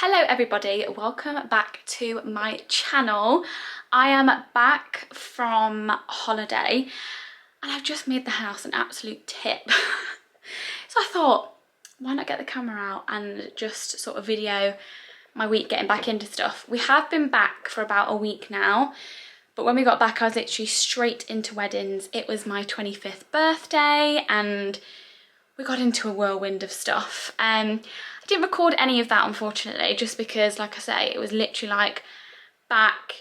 Hello everybody, welcome back to my channel. I am back from holiday and I've just made the house an absolute tip. So I thought, why not get the camera out and just sort of video my week getting back into stuff. We have been back for about a week now, but when we got back I was literally straight into weddings. It was my 25th birthday and we got into a whirlwind of stuff. I didn't record any of that unfortunately, just because like I say, it was literally like back,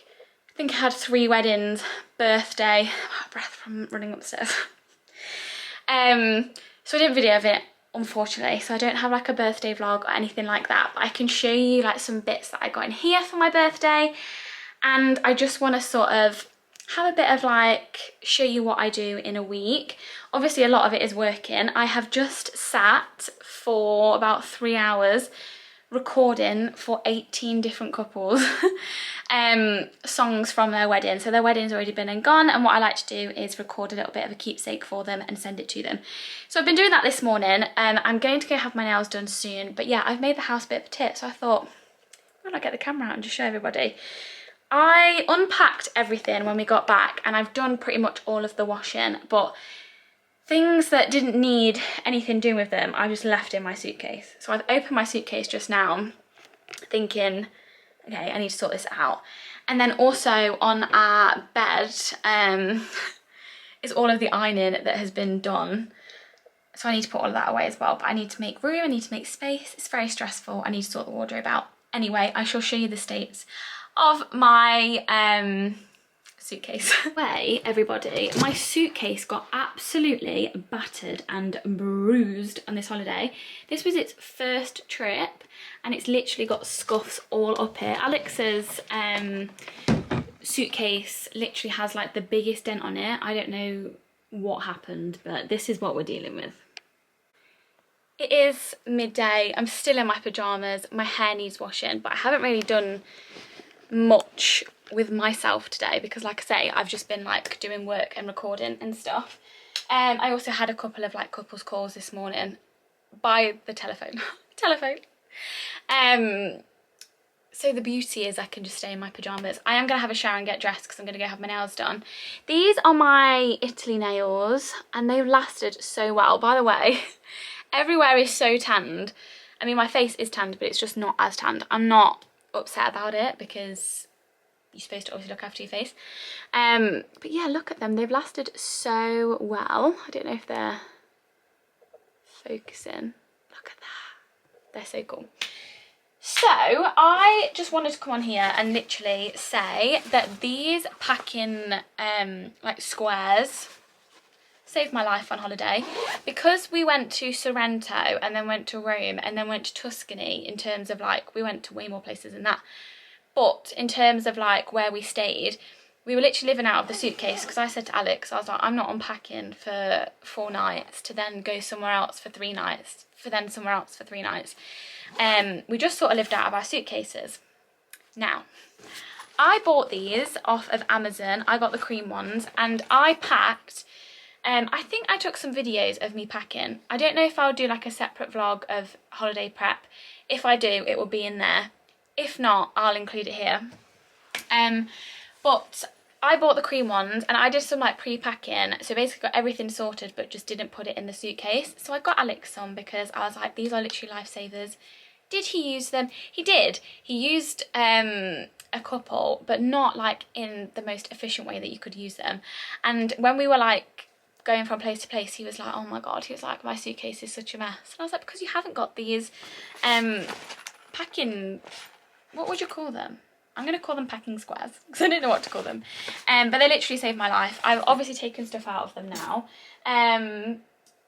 I think I had 3 weddings, birthday, I'm out of breath from running upstairs. So I didn't video of it unfortunately, so I don't have like a birthday vlog or anything like that, but I can show you like some bits that I got in here for my birthday, and I just want to sort of have a bit of like show you what I do in a week. Obviously a lot of it is working. I have just sat for about 3 hours recording for 18 different couples songs from their wedding. So their wedding's already been and gone, and what I like to do is record a little bit of a keepsake for them and send it to them. So I've been doing that this morning. I'm going to go have my nails done soon, but yeah, I've made the house a bit of a tip, so I thought, why not get the camera out and just show everybody. I unpacked everything when we got back and I've done pretty much all of the washing, but things that didn't need anything doing with them I just left in my suitcase. So I've opened my suitcase just now thinking, okay, I need to sort this out. And then also on our bed is all of the ironing that has been done. So I need to put all of that away as well, but I need to make room, I need to make space. It's very stressful. I need to sort the wardrobe out. Anyway, I shall show you the states of my suitcase. Anyway, everybody, my suitcase got absolutely battered and bruised on this holiday. This was its first trip and it's literally got scuffs all up here. Alex's suitcase literally has like the biggest dent on it. I don't know what happened, but this is what we're dealing with. It is midday, I'm still in my pyjamas, my hair needs washing, but I haven't really done much with myself today because like I say, I've just been like doing work and recording and stuff. I also had a couple of like couples calls this morning by the telephone. So the beauty is I can just stay in my pyjamas. I am going to have a shower and get dressed because I'm going to go have my nails done. These are my Italy nails and they've lasted so well. By the way, everywhere is so tanned. I mean, my face is tanned, but it's just not as tanned. I'm not upset about it because you're supposed to obviously look after your face. But yeah, look at them. They've lasted so well. I don't know if they're focusing. Look at that. They're so cool. So I just wanted to come on here and literally say that these packing like squares saved my life on holiday, because we went to Sorrento and then went to Rome and then went to Tuscany. In terms of like, we went to way more places than that, but in terms of like where we stayed, we were literally living out of the suitcase because I said to Alex, I was like, I'm not unpacking for 4 nights to then go somewhere else for 3 nights, for then somewhere else for 3 nights. We just sort of lived out of our suitcases. Now, I bought these off of Amazon. I got the cream ones and I packed, I think I took some videos of me packing. I don't know if I'll do like a separate vlog of holiday prep. If I do, it will be in there. If not, I'll include it here. But I bought the cream ones and I did some like pre-packing. So basically got everything sorted but just didn't put it in the suitcase. So I got Alex some because I was like, these are literally lifesavers. Did he use them? He did. He used a couple, but not like in the most efficient way that you could use them. And when we were like going from place to place, he was like, oh my god, he was like, my suitcase is such a mess. And I was like, because you haven't got these packing, what would you call them? I'm going to call them packing squares because I don't know what to call them. But they literally saved my life. I've obviously taken stuff out of them now,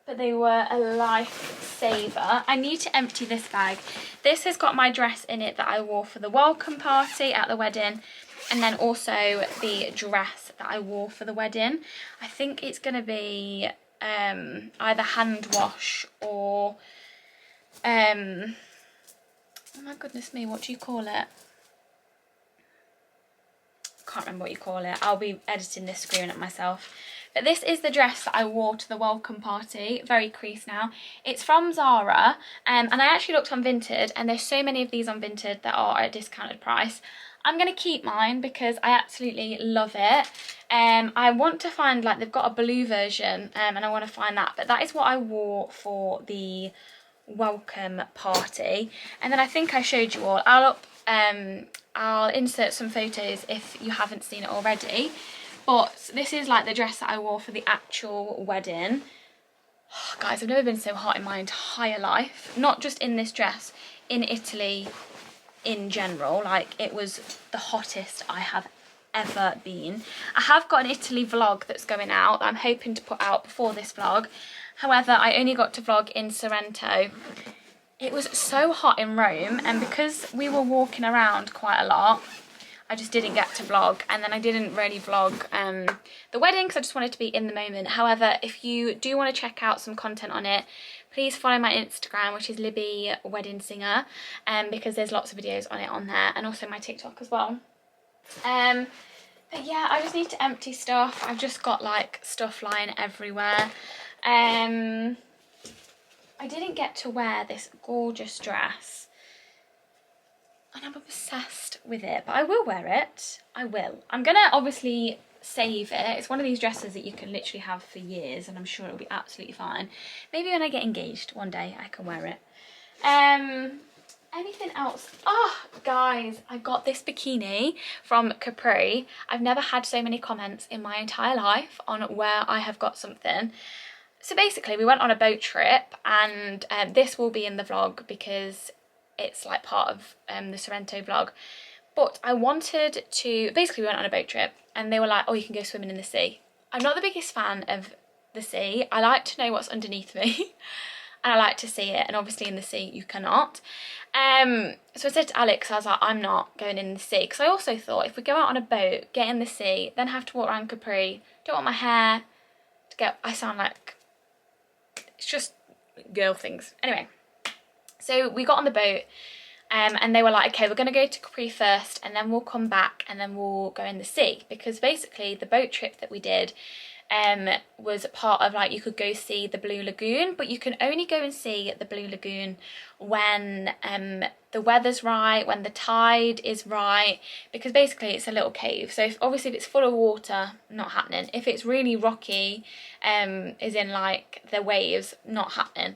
but they were a lifesaver. I need to empty this bag. This has got my dress in it that I wore for the welcome party at the wedding, and then also the dress that I wore for the wedding. I think it's going to be either hand wash or oh my goodness me, what do you call it? Can't remember what you call it. I'll be editing this, screaming at myself. But this is the dress that I wore to the welcome party. Very creased now. It's from Zara, and I actually looked on Vinted, and there's so many of these on Vinted that are at a discounted price. I'm going to keep mine because I absolutely love it. I want to find, like, they've got a blue version, and I want to find that. But that is what I wore for the welcome party. And then I think I showed you all. I'll insert some photos if you haven't seen it already. But this is like the dress that I wore for the actual wedding. Oh, guys, I've never been so hot in my entire life. Not just in this dress, in Italy in general. Like, it was the hottest I have ever been. I have got an Italy vlog that's going out that I'm hoping to put out before this vlog. However, I only got to vlog in Sorrento. It was so hot in Rome, and because we were walking around quite a lot, I just didn't get to vlog, and then I didn't really vlog the wedding because I just wanted to be in the moment. However, if you do want to check out some content on it, please follow my Instagram, which is Libby Wedding Singer, because there's lots of videos on it on there, and also my TikTok as well. But yeah, I just need to empty stuff. I've just got like stuff lying everywhere. I didn't get to wear this gorgeous dress, and I'm obsessed with it, but I will wear it. I will. I'm gonna obviously save it. It's one of these dresses that you can literally have for years, and I'm sure it'll be absolutely fine. Maybe when I get engaged one day I can wear it. Anything else? Oh, guys, I got this bikini from Capri. I've never had so many comments in my entire life on where I have got something. So basically, we went on a boat trip, and this will be in the vlog because it's like part of the Sorrento vlog. But I wanted to, basically we went on a boat trip, and they were like, oh, you can go swimming in the sea. I'm not the biggest fan of the sea. I like to know what's underneath me. And I like to see it, and obviously in the sea you cannot. So I said to Alex, I was like, I'm not going in the sea, because I also thought if we go out on a boat, get in the sea, then have to walk around Capri, don't want my hair to get, I sound like, it's just girl things. Anyway, so we got on the boat, and they were like, okay, we're going to go to Capri first, and then we'll come back, and then we'll go in the sea, because basically the boat trip that we did was part of, like, you could go see the Blue Lagoon, but you can only go and see the Blue Lagoon when the weather's right, when the tide is right, because basically it's a little cave. So obviously if it's full of water, not happening. If it's really rocky, as in like the waves, not happening.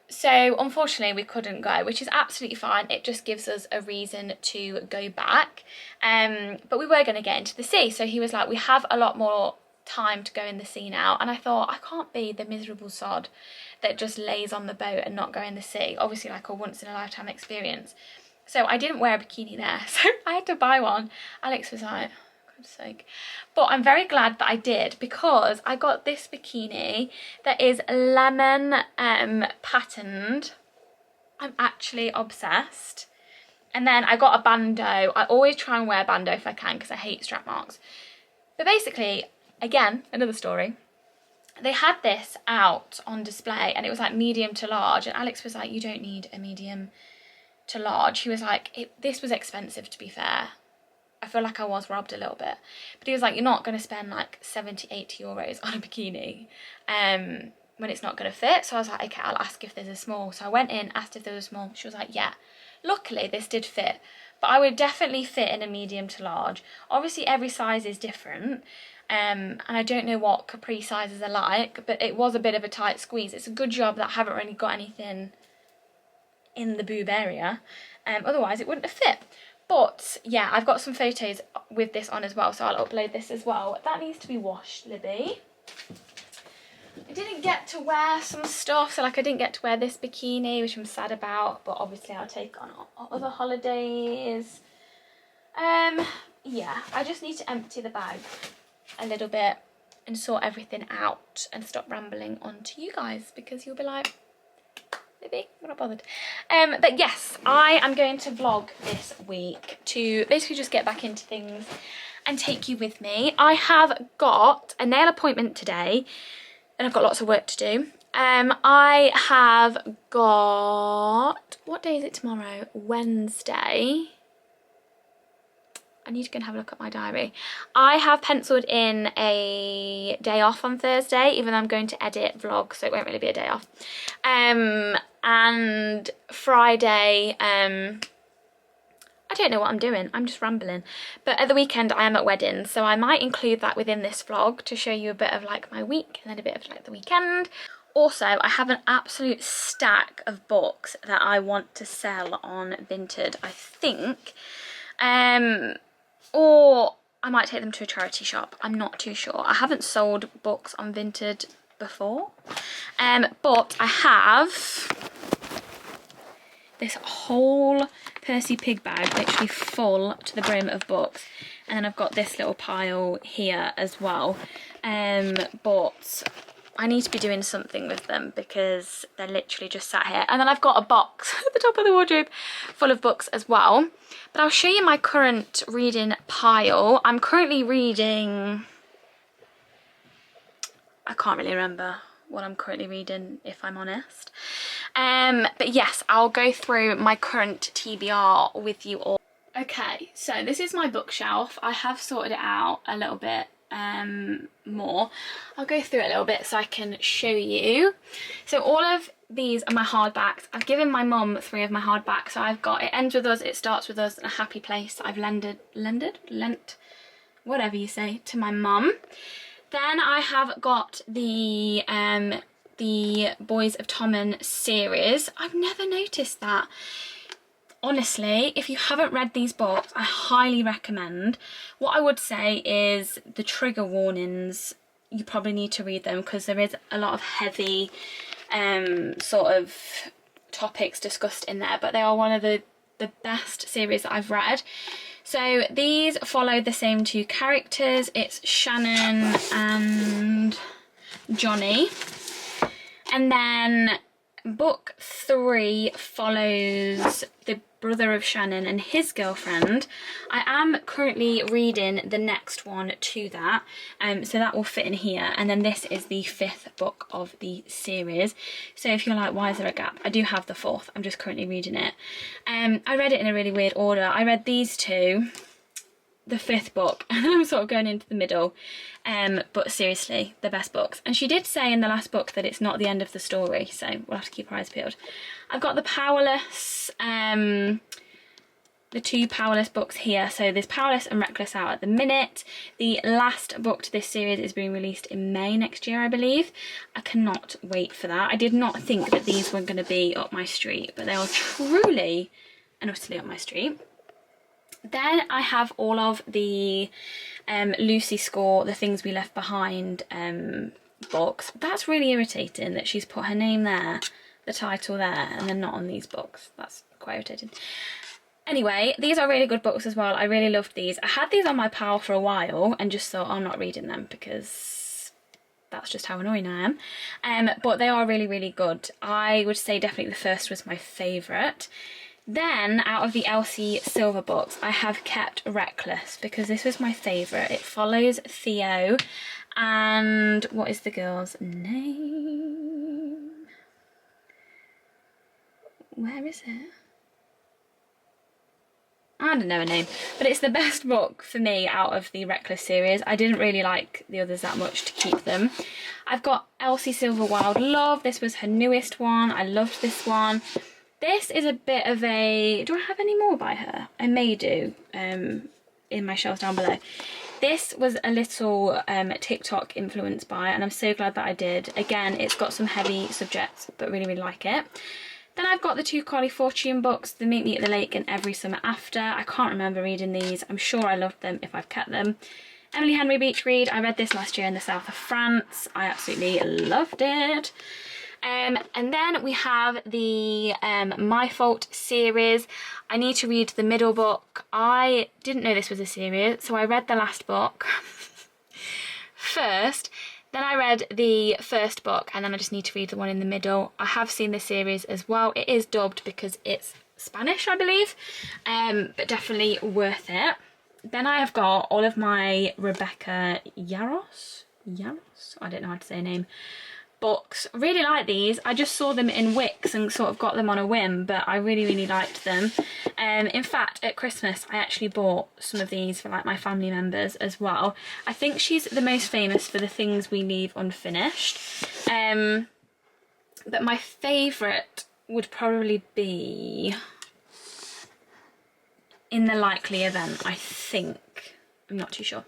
So unfortunately we couldn't go, which is absolutely fine. It just gives us a reason to go back. But we were going to get into the sea, so he was like, we have a lot more time to go in the sea now. And I thought, I can't be the miserable sod that just lays on the boat and not go in the sea. Obviously like a once in a lifetime experience. So I didn't wear a bikini there, so I had to buy one. Alex was like, God's sake. But I'm very glad that I did, because I got this bikini that is lemon patterned. I'm actually obsessed. And then I got a bandeau. I always try and wear a bandeau if I can, because I hate strap marks. But basically, again, another story. They had this out on display, and it was like medium to large, and Alex was like, you don't need a medium to large. He was like, this was expensive, to be fair. I feel like I was robbed a little bit. But he was like, you're not going to spend like 70, 80 euros on a bikini when it's not going to fit. So I was like, okay, I'll ask if there's a small. So I went in, asked if there was a small. She was like, yeah. Luckily, this did fit. But I would definitely fit in a medium to large. Obviously, every size is different. And I don't know what Capri sizes are like, but it was a bit of a tight squeeze. It's a good job that I haven't really got anything in the boob area. Otherwise, it wouldn't have fit. But yeah, I've got some photos with this on as well, so I'll upload this as well. That needs to be washed, Libby. I didn't get to wear some stuff, so like I didn't get to wear this bikini, which I'm sad about, but obviously I'll take on other holidays. Yeah, I just need to empty the bag a little bit and sort everything out and stop rambling on to you guys, because you'll be like, Libby, I'm not bothered. But yes, I am going to vlog this week to basically just get back into things and take you with me. I have got a nail appointment today, and I've got lots of work to do. I have got, what day is it tomorrow? Wednesday. I need to go and have a look at my diary. I have penciled in a day off on Thursday, even though I'm going to edit vlog, so it won't really be a day off. And Friday, I don't know what I'm doing, I'm just rambling. But at the weekend I am at weddings, so I might include that within this vlog to show you a bit of like my week and then a bit of like the weekend. Also, I have an absolute stack of books that I want to sell on Vinted, I think. Or I might take them to a charity shop, I'm not too sure. I haven't sold books on Vinted before. But I have this whole Percy Pig bag literally full to the brim of books, and then I've got this little pile here as well, but I need to be doing something with them because they're literally just sat here. And then I've got a box at the top of the wardrobe full of books as well. But I'll show you my current reading pile. I'm currently reading, I can't really remember what I'm currently reading, if I'm honest. But yes, I'll go through my current TBR with you all. Okay, so this is my bookshelf. I have sorted it out a little bit more. I'll go through it a little bit so I can show you. So all of these are my hardbacks. I've given my mum 3 of my hardbacks. So I've got It Ends With Us, It Starts With Us, and A Happy Place. I've lent, whatever you say, to my mum. Then I have got the Boys of Tommen series. I've never noticed that. Honestly, if you haven't read these books, I highly recommend. What I would say is the trigger warnings, you probably need to read them because there is a lot of heavy sort of topics discussed in there, but they are one of the best series that I've read. So these follow the same 2 characters. It's Shannon and Johnny. And then book 3 follows the brother of Shannon and his girlfriend. I am currently reading the next one to that, so that will fit in here. And then this is the 5th book of the series. So if you're like, why is there a gap? I do have the 4th, I'm just currently reading it. I read it in a really weird order. I read these 2, the 5th book, and I'm sort of going into the middle. But seriously, the best books. And she did say in the last book that it's not the end of the story, so we'll have to keep our eyes peeled. I've got the Powerless, the 2 Powerless books here. So there's Powerless and Reckless out at the minute. The last book to this series is being released in May next year, I believe. I cannot wait for that. I did not think that these were going to be up my street, but they are truly and utterly up my street. Then I have all of the Lucy Score, The Things We Left Behind books. That's really irritating that she's put her name there, the title there, and then not on these books. That's quite irritating. Anyway, these are really good books as well. I really loved these. I had these on my pile for a while and just thought, I'm not reading them because that's just how annoying I am. But they are really, really good. I would say definitely the first was my favourite. Then, out of the Elsie Silver books, I have kept Reckless because this was my favourite. It follows Theo and what is the girl's name? Where is it? I don't know her name, but it's the best book for me out of the Reckless series. I didn't really like the others that much to keep them. I've got Elsie Silver Wild Love. This was her newest one. I loved this one. This is a bit of a... Do I have any more by her? I may do in my shelves down below. This was a little TikTok influenced by, and I'm so glad that I did. Again, it's got some heavy subjects, but really, really like it. Then I've got the 2 Carly Fortune books, The Meet Me at the Lake and Every Summer After. I can't remember reading these. I'm sure I loved them if I've kept them. Emily Henry Beach Read. I read this last year in the south of France. I absolutely loved it. And then we have the My Fault series. I need to read the middle book. I didn't know this was a series, so I read the last book first. Then I read the first book, and then I just need to read the one in the middle. I have seen the series as well. It is dubbed because it's Spanish, I believe, but definitely worth it. Then I have got all of my Rebecca Yarros? I don't know how to say her name. books. Really like these. I just saw them in Wix and sort of got them on a whim, but I really liked them. In fact, at Christmas I actually bought some of these for like my family members as well. I think she's the most famous for The Things We Leave Unfinished, but my favourite would probably be In the Likely Event, I think. I'm not too sure.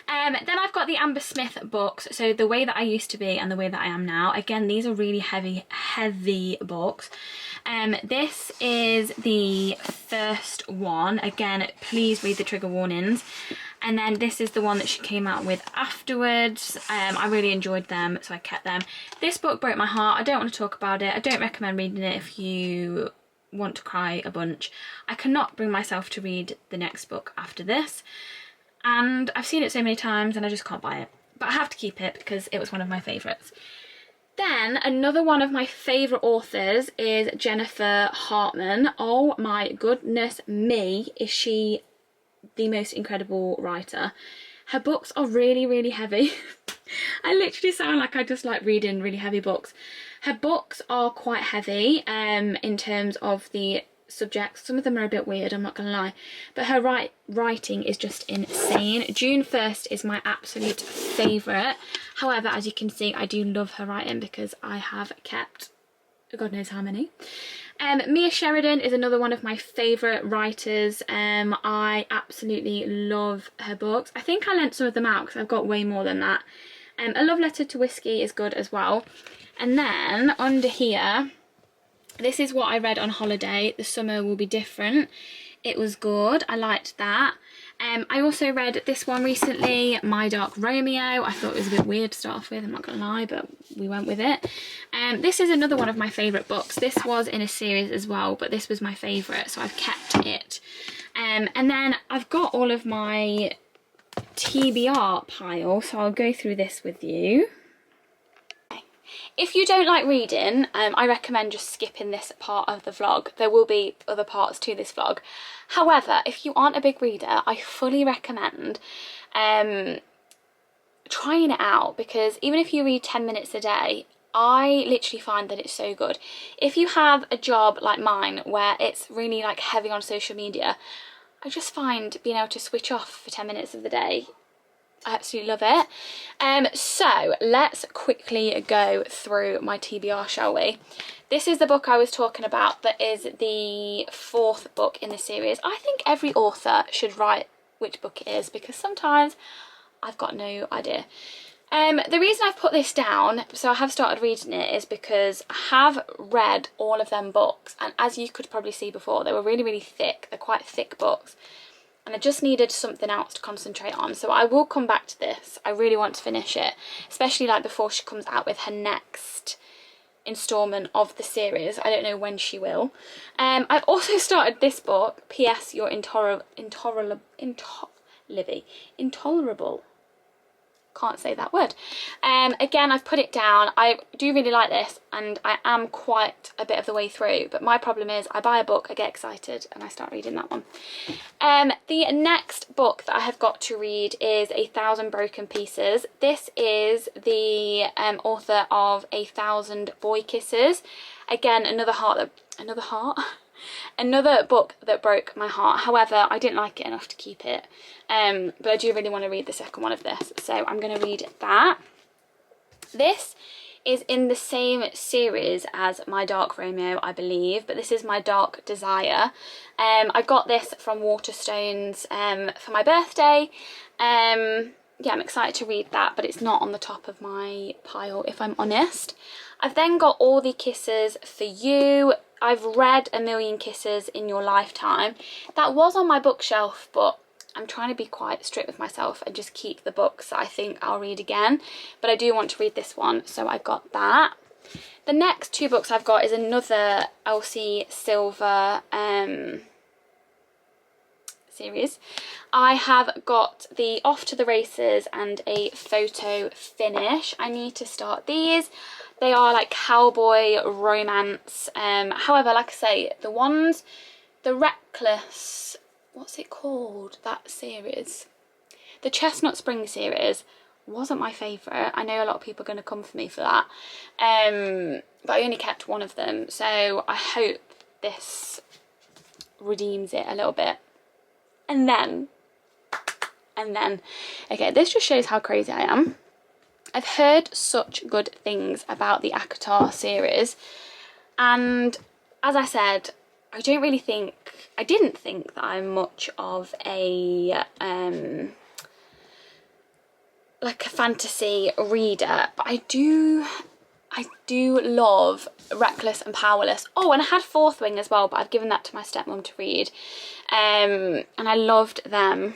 Then I've got the Amber Smith books, so The Way That I Used to Be and The Way That I Am Now. Again, these are really heavy books. This is the first one. Again, please read the trigger warnings. And then this is the one that she came out with afterwards. I really enjoyed them, so I kept them. This book broke my heart. I don't want to talk about it. I don't recommend reading it if you want to cry a bunch. I cannot bring myself to read the next book after this. And I've seen it so many times and I just can't buy it. But I have to keep it because it was one of my favourites. Then another one of my favourite authors is Jennifer Hartman. Oh my goodness me, is she the most incredible writer. Her books are really heavy. I literally sound like I just like reading really heavy books. Her books are quite heavy in terms of the subjects. Some of them are a bit weird, I'm not gonna lie, but her writing is just insane. June 1st is my absolute favourite. However, as you can see, I do love her writing because I have kept God knows how many. Mia Sheridan is another one of my favourite writers. I absolutely love her books. I think I lent some of them out because I've got way more than that. A Love Letter to Whiskey is good as well. And then under here, this is what I read on holiday. The Summer Will Be Different. It was good. I liked that. I also read this one recently, My Dark Romeo. I thought it was a bit weird to start off with, I'm not going to lie, but we went with it. This is another one of my favourite books. This was in a series as well, but this was my favourite, so I've kept it. And then I've got all of my TBR pile, so I'll go through this with you. If you don't like reading, I recommend just skipping this part of the vlog. There will be other parts to this vlog. However, if you aren't a big reader, I fully recommend trying it out, because even if you read 10 minutes a day, I literally find that it's so good. If you have a job like mine where it's really like heavy on social media, I just find being able to switch off for 10 minutes of the day, I absolutely love it. So let's quickly go through my TBR, shall we? This is the book I was talking about that is the 4th book in the series. I think every author should write which book it is, because sometimes I've got no idea. The reason I've put this down, so I have started reading it, is because I have read all of them books, and as you could probably see before, they were really thick. They're quite thick books. And I just needed something else to concentrate on, so I will come back to this. I really want to finish it, especially like before she comes out with her next installment of the series. I don't know when she will. I've also started this book, P.S. You're Libby, intolerable. Can't say that word. Again, I've put it down. I do really like this, and I am quite a bit of the way through, but my problem is I buy a book, I get excited, and I start reading that one. The next book that I have got to read is 1,000 Broken Pieces. This is the author of 1,000 Boy Kisses. Again, another book that broke my heart. However, I didn't like it enough to keep it. But I do really want to read the second one of this, so I'm going to read that. This is in the same series as My Dark Romeo, I believe, but this is My Dark Desire. I got this from Waterstones for my birthday. Yeah, I'm excited to read that, but it's not on the top of my pile, if I'm honest. I've then got All the Kisses for You. I've read A Million Kisses in Your Lifetime. That was on my bookshelf, but I'm trying to be quite strict with myself and just keep the books that I think I'll read again. But I do want to read this one, so I got that. The next 2 books I've got is another Elsie Silver series. I have got the Off to the Races and A Photo Finish. I need to start these. They are like cowboy romance. However, like I say, the Reckless, what's it called, that series? The Chestnut Spring series wasn't my favourite. I know a lot of people are going to come for me for that. But I only kept one of them. So I hope this redeems it a little bit. And then, okay, this just shows how crazy I am. I've heard such good things about the ACOTAR series. And as I said, I didn't think that I'm much of a like a fantasy reader, but I do love Reckless and Powerless. Oh, and I had Fourth Wing as well, but I've given that to my stepmom to read, and I loved them.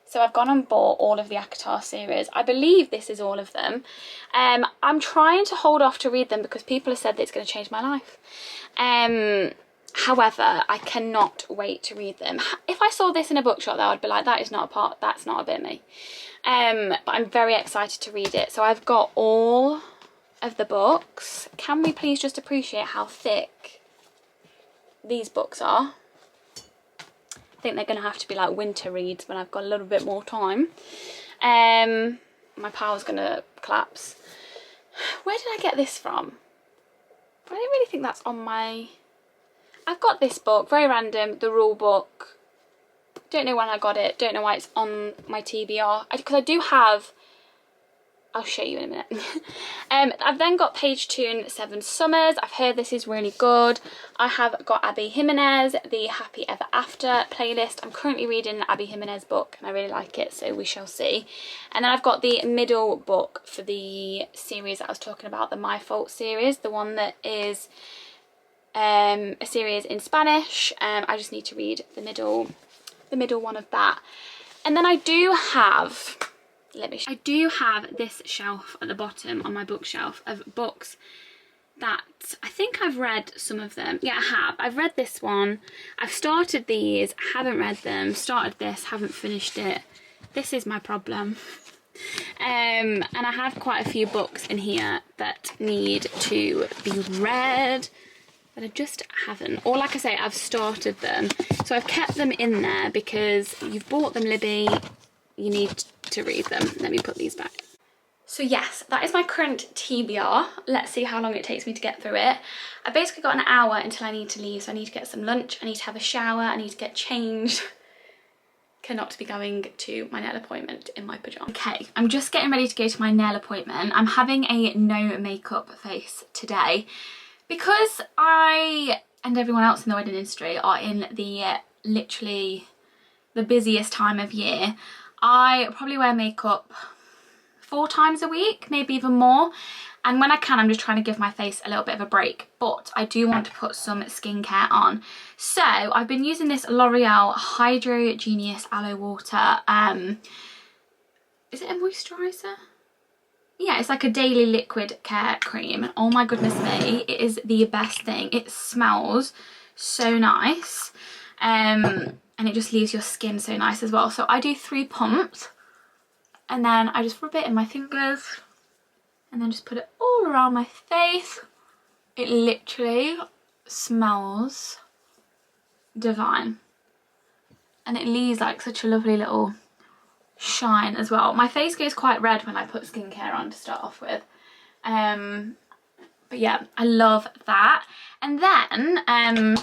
So I've gone and bought all of the ACOTAR series. I believe this is all of them. I'm trying to hold off to read them because people have said that it's going to change my life. However, I cannot wait to read them. If I saw this in a bookshop though, I'd be like, that's not a bit me. But I'm very excited to read it. So I've got all of the books. Can we please just appreciate how thick these books are? I think they're going to have to be like winter reads when I've got a little bit more time. My power's going to collapse. Where did I get this from? I don't really think that's on my... I've got this book, very random, the rule book. Don't know when I got it, don't know why it's on my TBR. Because I do have... I'll show you in a minute. I've then got Page Tune, Seven Summers. I've heard this is really good. I have got Abby Jimenez, the Happy Ever After playlist. I'm currently reading an Abby Jimenez book and I really like it, so we shall see. And then I've got the middle book for the series that I was talking about, the My Fault series, the one that is a series in Spanish. I just need to read the middle one of that. And then I do have... I do have this shelf at the bottom on my bookshelf of books that I think I've read some of them. Yeah, I have. I've read this one. I've started these, haven't read them. Started this, haven't finished it. This is my problem. And I have quite a few books in here that need to be read, but I just haven't. Or like I say, I've started them. So I've kept them in there because you've bought them, Libby. You need to read them. Let me put these back. So yes, that is my current TBR. Let's see how long it takes me to get through it. I've basically got an hour until I need to leave, so I need to get some lunch, I need to have a shower, I need to get changed. Cannot be going to my nail appointment in my pyjamas. Okay, I'm just getting ready to go to my nail appointment. I'm having a no makeup face today because I and everyone else in the wedding industry are in the literally the busiest time of year. I probably wear makeup 4 times a week, maybe even more. And when I can, I'm just trying to give my face a little bit of a break. But I do want to put some skincare on. So I've been using this L'Oreal Hydro Genius Aloe Water. Is it a moisturiser? Yeah, it's like a daily liquid care cream. Oh my goodness me, it is the best thing. It smells so nice. And it just leaves your skin so nice as well. So I do 3 pumps and then I just rub it in my fingers and then just put it all around my face. It literally smells divine and it leaves like such a lovely little shine as well. My face goes quite red when I put skincare on to start off with. But yeah, I love that. And then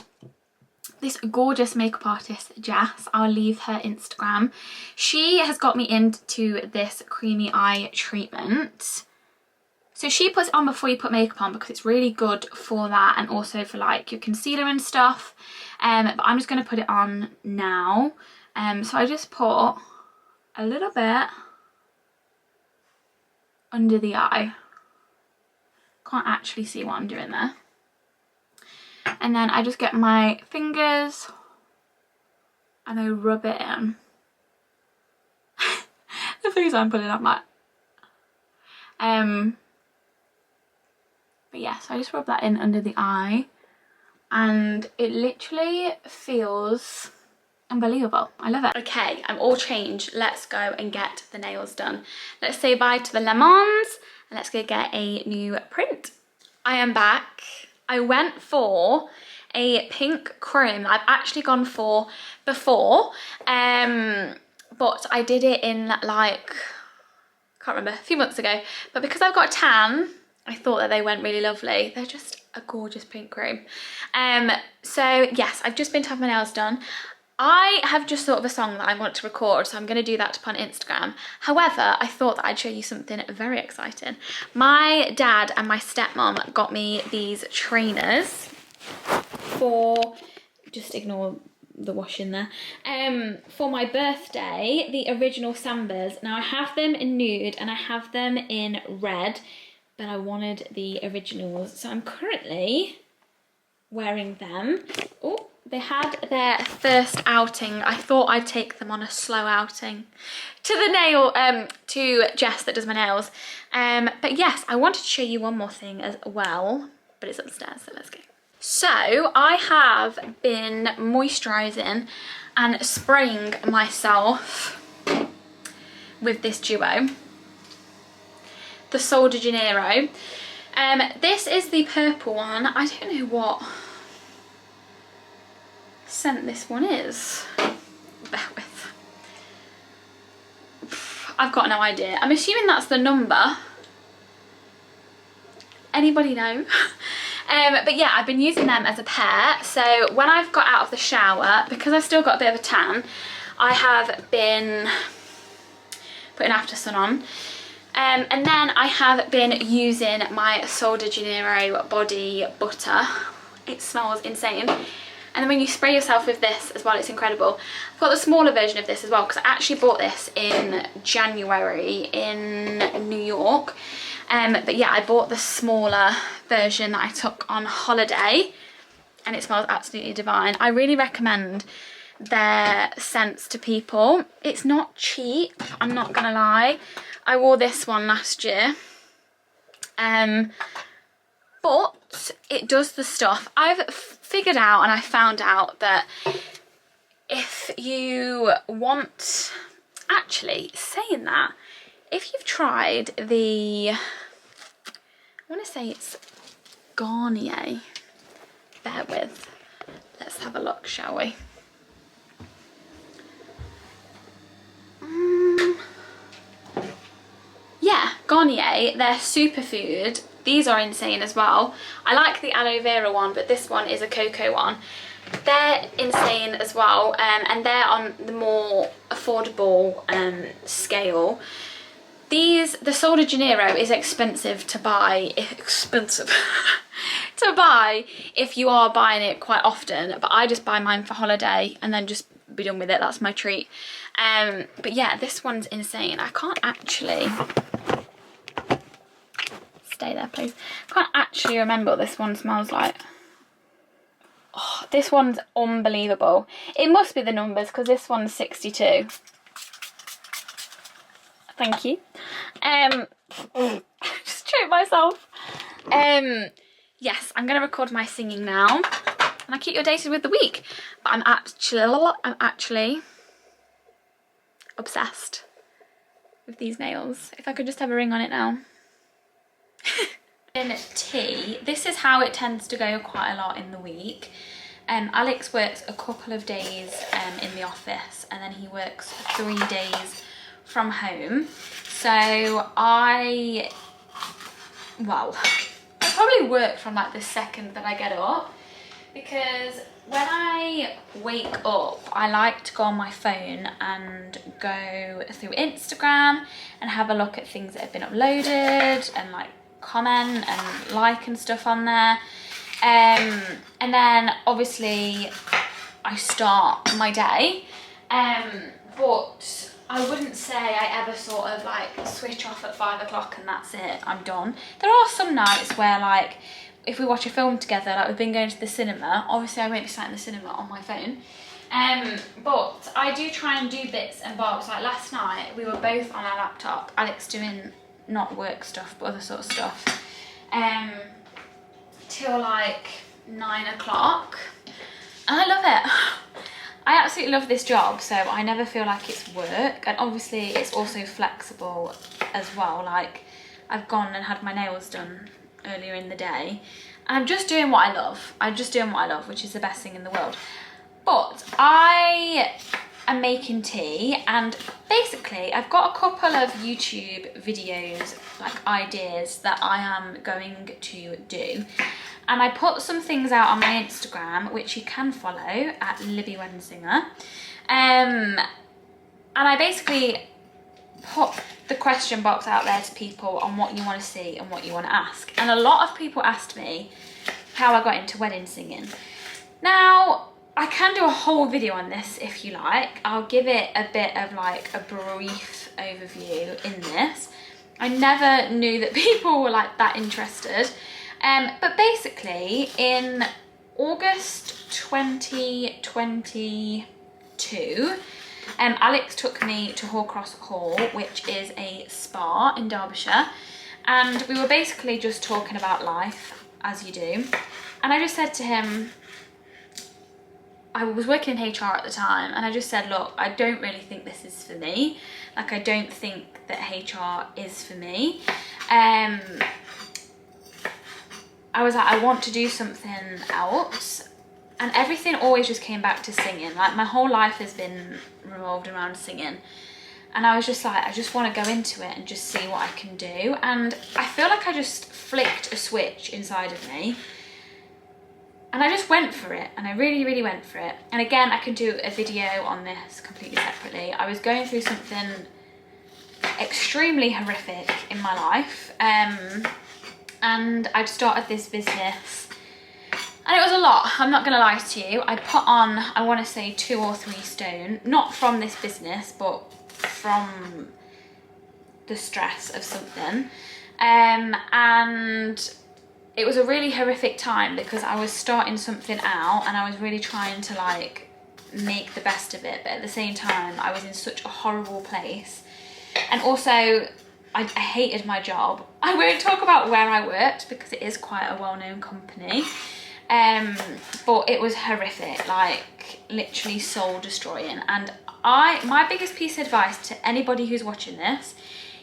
this gorgeous makeup artist, Jess, I'll leave her Instagram. She has got me into this creamy eye treatment. So she puts it on before you put makeup on because it's really good for that and also for like your concealer and stuff. But I'm just going to put it on now. So I just put a little bit under the eye. Can't actually see what I'm doing there. And then I just get my fingers and I rub it in. The things I'm putting up like. But yeah, so I just rub that in under the eye and it literally feels unbelievable. I love it. Okay, I'm all changed. Let's go and get the nails done. Let's say bye to the lemons and let's go get a new print. I am back. I went for a pink chrome that I've actually gone for before. but I did it in like, can't remember, a few months ago. But because I've got a tan, I thought that they went really lovely. They're just a gorgeous pink cream. So yes, I've just been to have my nails done. I have just thought of a song that I want to record, so I'm going to do that to put on Instagram. However, I thought that I'd show you something very exciting. My dad and my stepmom got me these trainers for, just ignore the wash in there, for my birthday, the original Sambas. Now I have them in nude and I have them in red, but I wanted the originals, so I'm currently wearing them. Oh, they had their first outing. I thought I'd take them on a slow outing to the nail, to Jess that does my nails. But yes, I wanted to show you one more thing as well, but it's upstairs, so let's go. So I have been moisturising and spraying myself with this duo, the Sol de Janeiro. This is the purple one. I don't know what scent this one is. Bear with. I've got no idea. I'm assuming that's the number. Anybody know? But yeah, I've been using them as a pair. So when I've got out of the shower, because I've still got a bit of a tan, I have been putting after sun on. And then I have been using my Sol de Janeiro body butter. It smells insane. And then when you spray yourself with this as well, it's incredible. I've got the smaller version of this as well, because I actually bought this in January in New York. But yeah, I bought the smaller version that I took on holiday, and it smells absolutely divine. I really recommend their scents to people. It's not cheap, I'm not gonna lie. I wore this one last year, but it does the stuff. I've figured out, and I found out that if you want, actually saying that, if you've tried the, I want to say it's Garnier, bear with, let's have a look, shall we? Yeah, Garnier, they're superfood. These are insane as well. I like the aloe vera one, but this one is a cocoa one. They're insane as well, and they're on the more affordable scale. The Sol de Janeiro is expensive to buy, to buy if you are buying it quite often, but I just buy mine for holiday and then just be done with it. That's my treat. But yeah, this one's insane. I can't actually, stay there please, can't actually remember what this one smells like. Oh, this one's unbelievable. It must be the numbers, because this one's 62. Thank you. Just choked myself. Yes, I'm gonna record my singing now, and I'll keep you updated with the week. But I'm actually obsessed with these nails. If I could just have a ring on it now. In tea, this is how it tends to go quite a lot in the week. Alex works a couple of days in the office, and then he works 3 days from home. So I probably work from like the second that I get up, because when I wake up I like to go on my phone and go through Instagram and have a look at things that have been uploaded and like comment and like and stuff on there, and then obviously I start my day, but I wouldn't say I ever sort of like switch off at 5 o'clock and that's it, I'm done. There are some nights where like if we watch a film together, like we've been going to the cinema, obviously I won't be sat in the cinema on my phone, but I do try and do bits and bobs. Like last night we were both on our laptop, Alex doing not work stuff but other sort of stuff, till like 9 o'clock, and I love it. I absolutely love this job, so I never feel like it's work, and obviously it's also flexible as well. Like I've gone and had my nails done earlier in the day, and I'm just doing what I love. I'm just doing what I love, which is the best thing in the world. But I am making tea, and basically I've got a couple of YouTube videos, like ideas, that I am going to do. And I put some things out on my Instagram, which you can follow at Libby. And I basically put the question box out there to people on what you want to see and what you want to ask. And a lot of people asked me how I got into wedding singing. Now, I can do a whole video on this if you like. I'll give it a bit of like a brief overview in this. I never knew that people were like that interested. But basically in August 2022, Alex took me to Horcross Hall, which is a spa in Derbyshire, and we were basically just talking about life, as you do. And I just said to him, I was working in HR at the time, and I just said, look, I don't really think this is for me. Like, I don't think that HR is for me. I was like, I want to do something else. And everything always just came back to singing. Like, my whole life has been revolved around singing. And I was just like, I just want to go into it and just see what I can do. And I feel like I just flicked a switch inside of me. And I just went for it. And I really, really went for it. And again, I can do a video on this completely separately. I was going through something extremely horrific in my life. And I'd started this business. And it was a lot, I'm not going to lie to you. I put on, I want to say 2 or 3 stone, not from this business, but from the stress of something. And it was a really horrific time because I was starting something out and I was really trying to like make the best of it. But at the same time, I was in such a horrible place. And also, I hated my job. I won't talk about where I worked because it is quite a well-known company. But it was horrific, like literally soul destroying. And my biggest piece of advice to anybody who's watching this,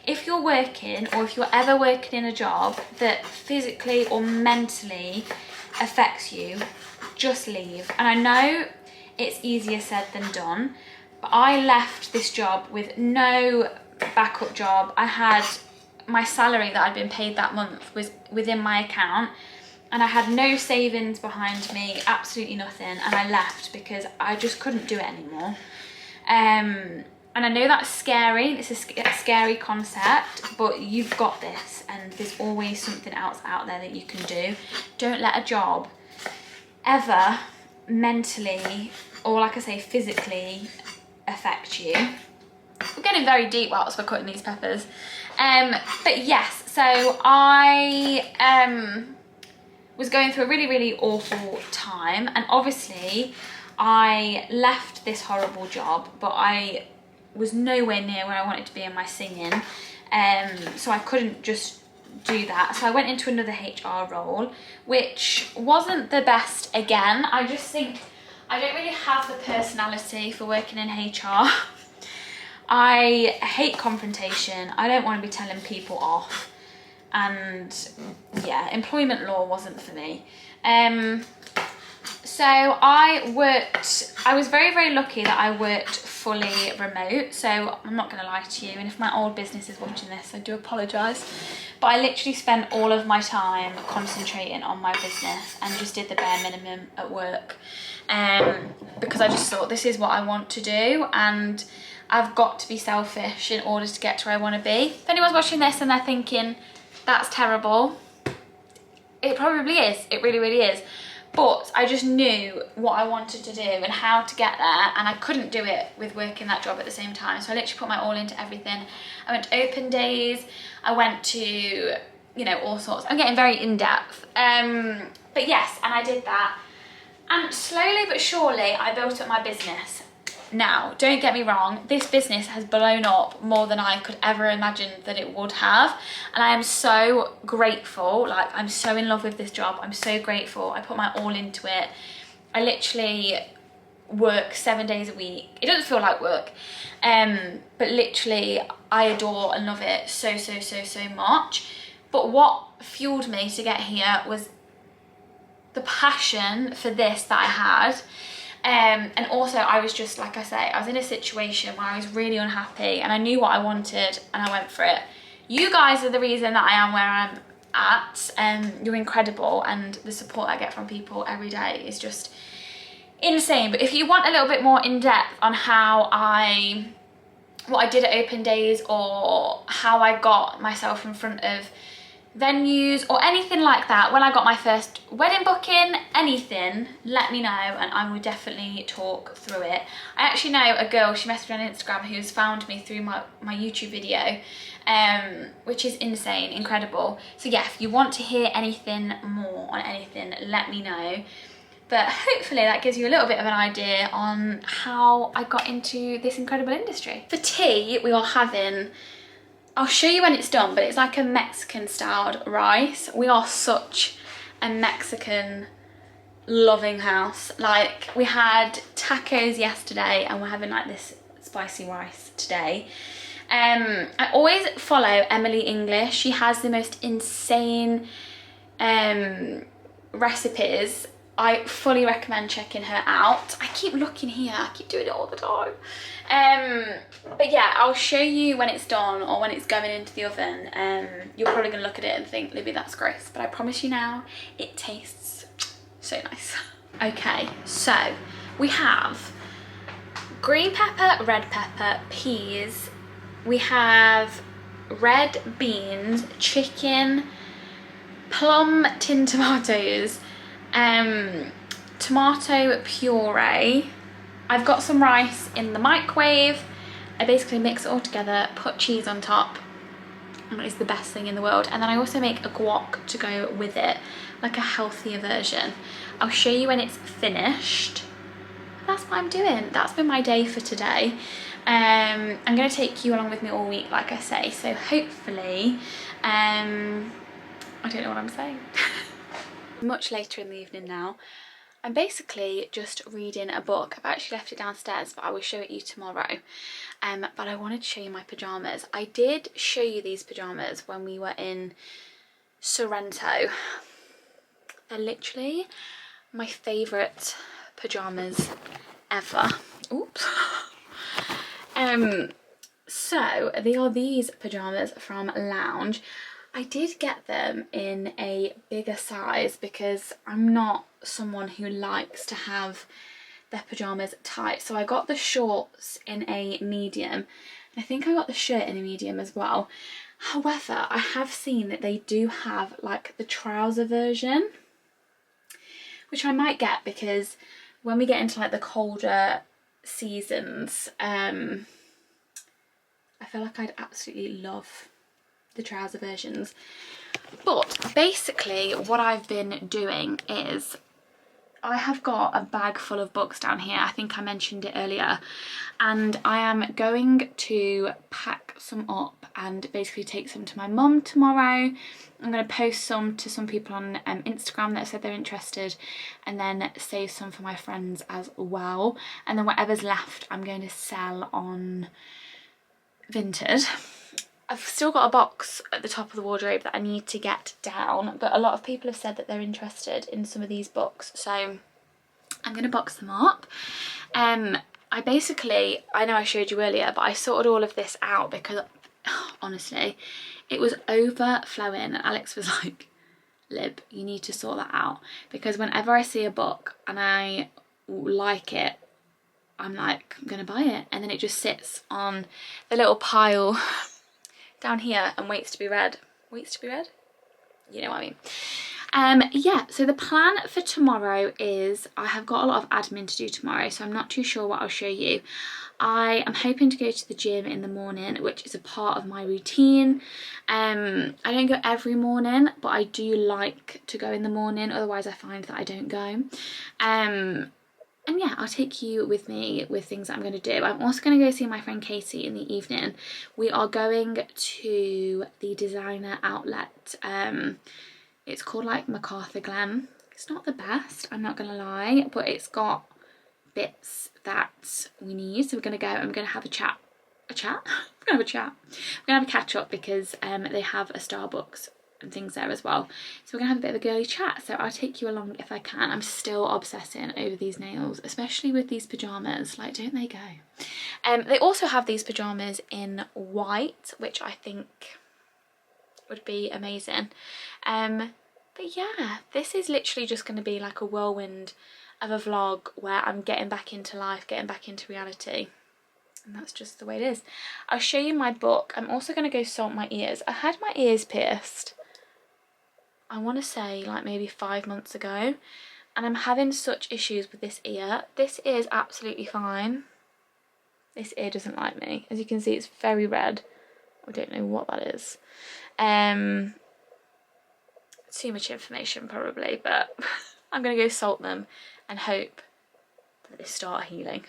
if you're working or if you're ever working in a job that physically or mentally affects you, just leave. And I know it's easier said than done, but I left this job with no backup job. I had my salary that I'd been paid that month was within my account. And I had no savings behind me, absolutely nothing. And I left because I just couldn't do it anymore. And I know that's scary. It's a scary concept, but you've got this. And there's always something else out there that you can do. Don't let a job ever mentally, or like I say, physically affect you. We're getting very deep whilst we're cutting these peppers. But yes, so I was going through a really, really awful time, and obviously I left this horrible job, but I was nowhere near where I wanted to be in my singing, so I couldn't just do that. So I went into another HR role, which wasn't the best again. I just think I don't really have the personality for working in HR. I hate confrontation. I don't want to be telling people off. And yeah, employment law wasn't for me. So I was very, very lucky that I worked fully remote. So I'm not going to lie to you. And if my old business is watching this, I do apologise. But I literally spent all of my time concentrating on my business and just did the bare minimum at work. Because I just thought this is what I want to do. And I've got to be selfish in order to get to where I want to be. If anyone's watching this and they're thinking, that's terrible, it probably is. It really, really is. But I just knew what I wanted to do and how to get there, and I couldn't do it with working that job at the same time. So I literally put my all into everything. I went to open days. I went to, you know, all sorts. I'm getting very in-depth. But yes, and I did that. And slowly but surely, I built up my business. Now, don't get me wrong, this business has blown up more than I could ever imagine that it would have. And I am so grateful. Like, I'm so in love with this job. I'm so grateful. I put my all into it. I literally work 7 days a week. It doesn't feel like work. But literally, I adore and love it so, so, so, so much. But what fueled me to get here was the passion for this that I had. And also I was just, like I say, I was in a situation where I was really unhappy and I knew what I wanted and I went for it. You guys are the reason that I am where I'm at. You're incredible, and the support I get from people every day is just insane. But if you want a little bit more in depth on what I did at open days, or how I got myself in front of venues or anything like that, when I got my first wedding booking, anything, let me know and I will definitely talk through it. I actually know a girl, she messaged me on Instagram, who's found me through my YouTube video, which is insane, incredible. So yeah, if you want to hear anything more on anything, let me know. But hopefully that gives you a little bit of an idea on how I got into this incredible industry. For tea, we are having, I'll show you when it's done, but it's like a Mexican styled rice. We are such a Mexican loving house. Like, we had tacos yesterday and we're having like this spicy rice today. I always follow Emily English. She has the most insane recipes. I fully recommend checking her out. I keep looking here, I keep doing it all the time. But yeah, I'll show you when it's done or when it's going into the oven. You're probably gonna look at it and think, Libby, that's gross. But I promise you now, it tastes so nice. Okay, so we have green pepper, red pepper, peas. We have red beans, chicken, plum tin tomatoes, tomato puree. I've got some rice in the microwave. I basically mix it all together, put cheese on top, and it's the best thing in the world. And then I also make a guac to go with it, like a healthier version. I'll show you when it's finished. That's what I'm doing. That's been my day for today. I'm gonna take you along with me all week, like I say, so hopefully, I don't know what I'm saying. Much later in the evening now. I'm basically just reading a book. I've actually left it downstairs, but I will show it you tomorrow. But I wanted to show you my pyjamas. I did show you these pyjamas when we were in Sorrento. They're literally my favourite pyjamas ever. Oops. So they are these pyjamas from Lounge. I did get them in a bigger size because I'm not someone who likes to have their pyjamas tight. So I got the shorts in a medium, and I think I got the shirt in a medium as well. However, I have seen that they do have like the trouser version, which I might get because when we get into like the colder seasons, I feel like I'd absolutely love the trouser versions. But basically what I've been doing is I have got a bag full of books down here. I think I mentioned it earlier, and I am going to pack some up and basically take some to my mum tomorrow. I'm going to post some to some people on Instagram that said they're interested, and then save some for my friends as well. And then whatever's left I'm going to sell on Vinted. I've still got a box at the top of the wardrobe that I need to get down, but a lot of people have said that they're interested in some of these books, so I'm going to box them up. I know I showed you earlier, but I sorted all of this out because honestly it was overflowing, and Alex was like, Lib, you need to sort that out, because whenever I see a book and I like it, I'm like, I'm gonna buy it, and then it just sits on the little pile down here and waits to be read. Waits to be read? You know what I mean. Yeah, so the plan for tomorrow is I have got a lot of admin to do tomorrow, so I'm not too sure what I'll show you. I am hoping to go to the gym in the morning, which is a part of my routine. I don't go every morning, but I do like to go in the morning, otherwise I find that I don't go. And yeah, I'll take you with me with things that I'm going to do. I'm also going to go see my friend Katie in the evening. We are going to the designer outlet. It's called like MacArthur Glen. It's not the best, I'm not going to lie, but it's got bits that we need. So we're going to go, I'm going to have a chat. We're going to have a chat. We're going to have a catch up because they have a Starbucks and things there as well. So we're gonna have a bit of a girly chat, so I'll take you along if I can. I'm still obsessing over these nails, especially with these pyjamas. Like, don't they go? They also have these pyjamas in white, which I think would be amazing. But yeah, this is literally just going to be like a whirlwind of a vlog where I'm getting back into life, getting back into reality. And that's just the way it is. I'll show you my book. I'm also going to go salt my ears. I had my ears pierced, I want to say like maybe 5 months ago. And I'm having such issues with this ear. This ear is absolutely fine. This ear doesn't like me. As you can see, it's very red. I don't know what that is. Too much information probably, but I'm going to go salt them and hope that they start healing.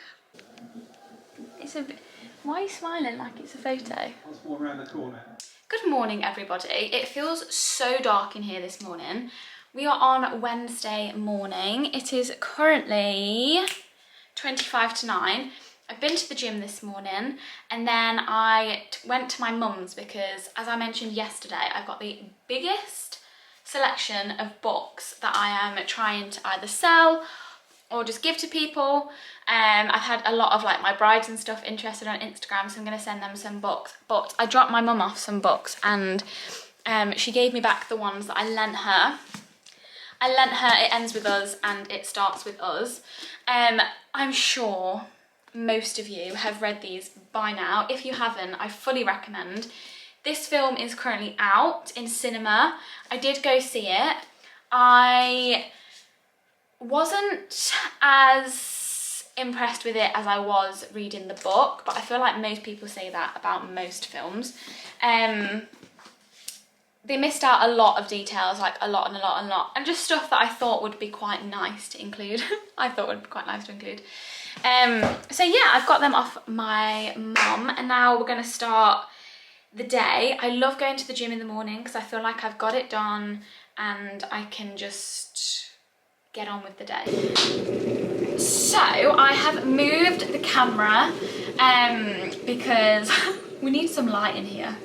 It's a bit... Why are you smiling like it's a photo? I was walking around the corner. Good morning, everybody. It feels so dark in here this morning. We are on Wednesday morning. It is currently 25 to 9. I've been to the gym this morning, and then I went to my mum's because, as I mentioned yesterday, I've got the biggest selection of books that I am trying to either sell or just give to people. I've had a lot of like my brides and stuff interested on Instagram, so I'm going to send them some books. But I dropped my mum off some books, and she gave me back the ones that I lent her. I lent her It Ends With Us and It Starts With Us. I'm sure most of you have read these by now. If you haven't, I fully recommend. This film is currently out in cinema. I did go see it. I wasn't as impressed with it as I was reading the book, but I feel like most people say that about most films. They missed out a lot of details, like a lot, and just stuff that I thought would be quite nice to include. So yeah, I've got them off my mum, and now we're going to start the day. I love going to the gym in the morning because I feel like I've got it done and I can just get on with the day. So I have moved the camera because we need some light in here,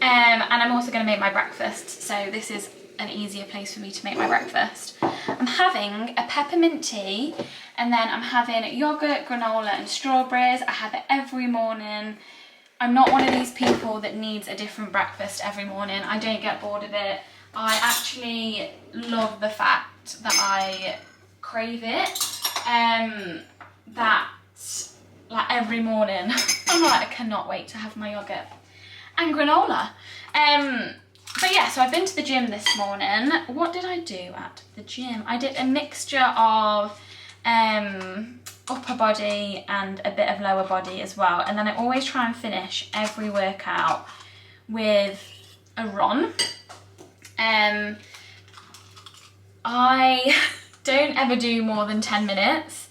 and I'm also going to make my breakfast, so this is an easier place for me to make my breakfast. I'm having a peppermint tea, and then I'm having yogurt, granola and strawberries. I have it every morning. I'm not one of these people that needs a different breakfast every morning. I don't get bored of it. I actually love the fact that I crave it. That like every morning I'm like, I cannot wait to have my yogurt and granola. But yeah, so I've been to the gym this morning. What did I do at the gym? I did a mixture of upper body and a bit of lower body as well, and then I always try and finish every workout with a run. I don't ever do more than 10 minutes.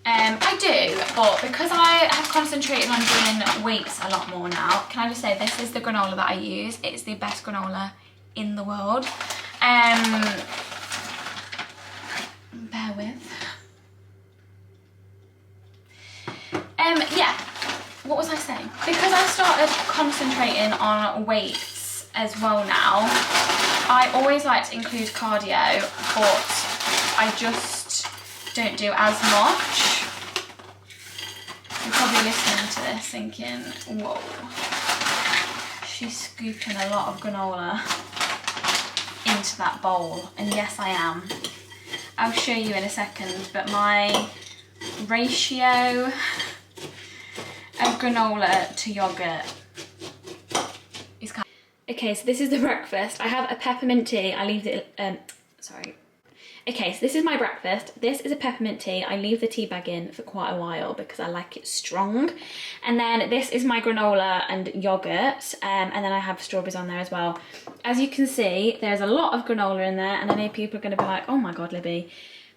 I do, but because I have concentrated on doing weights a lot more now, can I just say this is the granola that I use. It's the best granola in the world. Bear with. Yeah, what was I saying? Because I started concentrating on weights as well now, I always like to include cardio, but I just don't do as much. You're probably listening to this thinking, whoa, she's scooping a lot of granola into that bowl, and yes I am. I'll show you in a second, but my ratio of granola to yogurt is kind of... Okay, so this is the breakfast. I have a peppermint tea. I leave it, sorry. Okay, so this is my breakfast. This is a peppermint tea. I leave the tea bag in for quite a while because I like it strong. And then this is my granola and yogurt, and then I have strawberries on there as well. As you can see, there's a lot of granola in there, and I know people are going to be like, oh my god, Libby.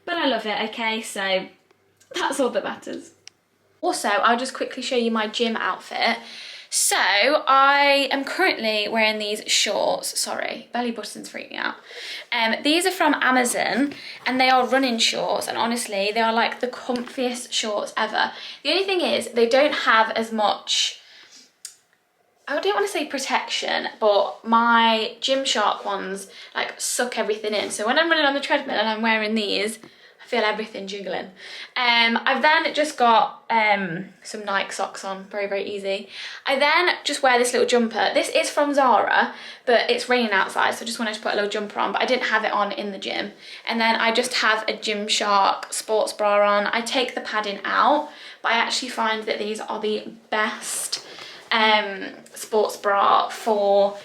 But I love it, okay? So that's all that matters. Also, I'll just quickly show you my gym outfit. So I am currently wearing these shorts. Sorry, belly button's freaking out. These are from Amazon, and they are running shorts, and honestly they are like the comfiest shorts ever. The only thing is they don't have as much I don't want to say protection, but my Gymshark ones like suck everything in. So when I'm running on the treadmill and I'm wearing these, I feel everything jiggling. I've then just got some Nike socks on, very, very easy. I then just wear this little jumper. This is from Zara, but it's raining outside, so I just wanted to put a little jumper on, but I didn't have it on in the gym. And then I just have a Gymshark sports bra on. I take the padding out, but I actually find that these are the best sports bra for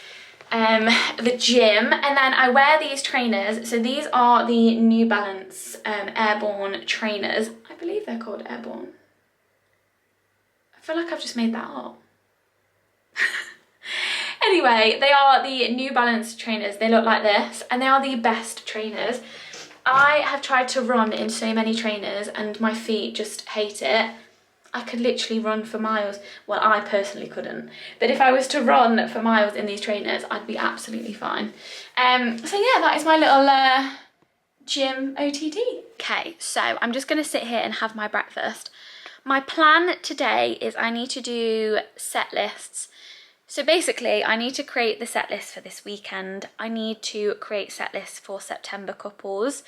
the gym. And then I wear these trainers. So these are the New Balance Airborne trainers. I believe they're called Airborne. I feel like I've just made that up. Anyway, they are the New Balance trainers. They look like this and they are the best trainers. I have tried to run in so many trainers and my feet just hate it. I could literally run for miles. Well, I personally couldn't. But if I was to run for miles in these trainers, I'd be absolutely fine. So yeah, that is my little gym OTD. Okay, so I'm just going to sit here and have my breakfast. My plan today is I need to do set lists. So basically, I need to create the set list for this weekend. I need to create set lists for September couples.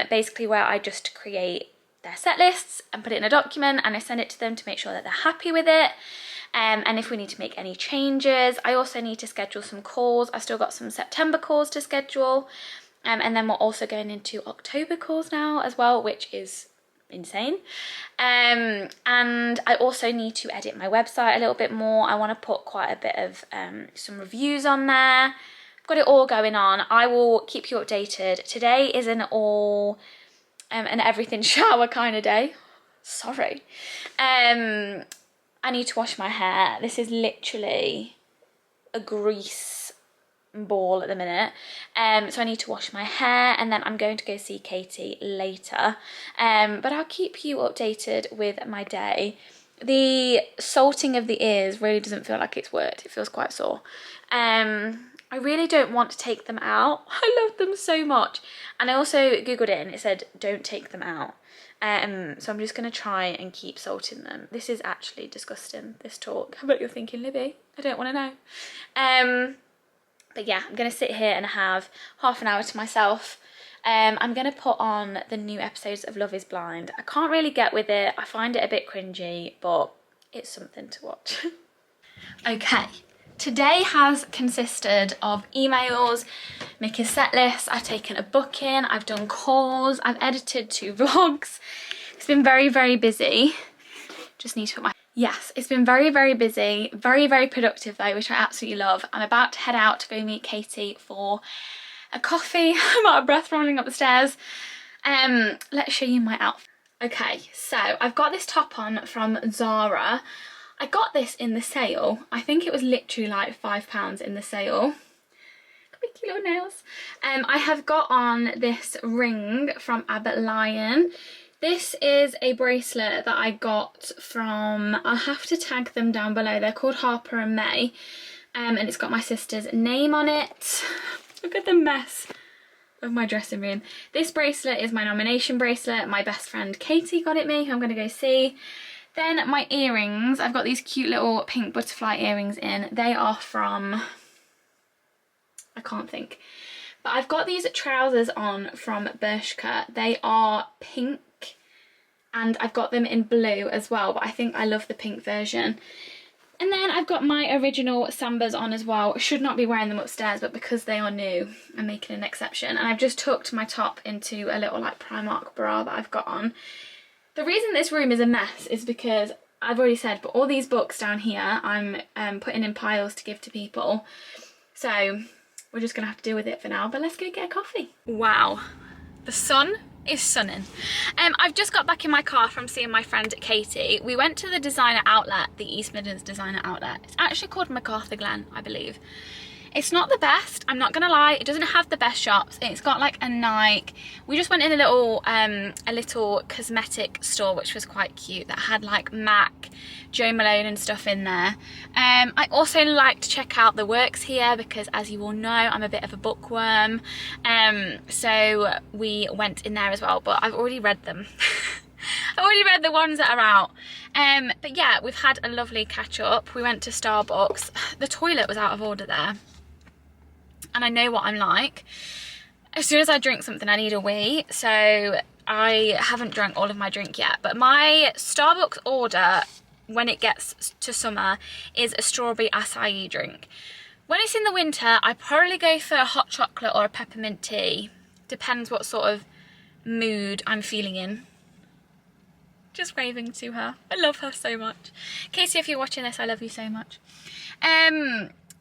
Basically where I just create their set lists and put it in a document and I send it to them to make sure that they're happy with it, and if we need to make any changes. I also need to schedule some calls. I've still got some September calls to schedule, and then we're also going into October calls now as well, which is insane. And I also need to edit my website a little bit more. I want to put quite a bit of some reviews on there. I've got it all going on. I will keep you updated. Today is an all an everything shower kind of day. Sorry. I need to wash my hair. This is literally a grease ball at the minute. So I need to wash my hair and then I'm going to go see Katie later. But I'll keep you updated with my day. The salting of the ears really doesn't feel like it's worked. It feels quite sore. I really don't want to take them out. I love them so much. And I also Googled it and it said, don't take them out. So I'm just going to try and keep salting them. This is actually disgusting, this talk. I bet you're thinking, Libby, I don't want to know. But yeah, I'm going to sit here and have half an hour to myself. I'm going to put on the new episodes of Love is Blind. I can't really get with it. I find it a bit cringy, but it's something to watch. Okay. Today has consisted of emails, making set lists, I've taken a booking, I've done calls, I've edited 2 vlogs. It's been very, very busy. Just need to put my... Yes, it's been very, very busy, very, very productive though, which I absolutely love. I'm about to head out to go meet Katie for a coffee. I'm out of breath running up the stairs. Let's show you my outfit. Okay, so I've got this top on from Zara. I got this in the sale. I think it was literally like £5 in the sale. Got my cute little nails. I have got on this ring from Abbott Lion. This is a bracelet that I got from, I'll have to tag them down below. They're called Harper and May. And it's got my sister's name on it. Look at the mess of my dressing room. This bracelet is my nomination bracelet. My best friend Katie got it me, who I'm going to go see. Then my earrings, I've got these cute little pink butterfly earrings in. They are from, I can't think. But I've got these trousers on from Bershka. They are pink and I've got them in blue as well, but I think I love the pink version. And then I've got my original Sambas on as well. I should not be wearing them upstairs, but because they are new, I'm making an exception. And I've just tucked my top into a little like Primark bra that I've got on. The reason this room is a mess is because I've already said, but all these books down here I'm putting in piles to give to people. So we're just gonna have to deal with it for now, but let's go get a coffee. Wow, the sun is sunning. I've just got back in my car from seeing my friend Katie. We went to the designer outlet, the East Midlands designer outlet. It's actually called MacArthur Glen, I believe. It's not the best, I'm not gonna lie. It doesn't have the best shops. It's got like a Nike. We just went in a little cosmetic store, which was quite cute, that had like MAC, Jo Malone and stuff in there. I also like to check out the works here because, as you all know, I'm a bit of a bookworm. So we went in there as well, but I've already read them. I already read the ones that are out. But yeah, we've had a lovely catch up. We went to Starbucks. The toilet was out of order there. And I know what I'm like. As soon as I drink something, I need a wee. So I haven't drank all of my drink yet. But my Starbucks order, when it gets to summer, is a strawberry acai drink. When it's in the winter, I probably go for a hot chocolate or a peppermint tea. Depends what sort of mood I'm feeling in. Just waving to her. I love her so much. Casey, if you're watching this, I love you so much.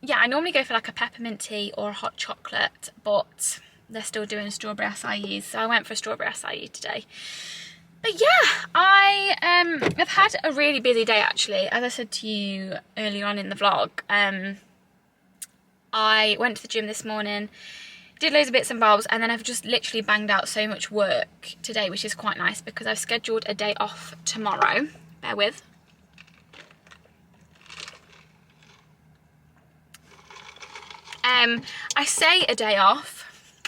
Yeah, I normally go for like a peppermint tea or a hot chocolate, but they're still doing strawberry acai, so I went for a strawberry acai today. But yeah, I have had a really busy day actually. As I said to you earlier on in the vlog, I went to the gym this morning, did loads of bits and bobs, and then I've just literally banged out so much work today, which is quite nice because I've scheduled a day off tomorrow. Bear with. I say a day off.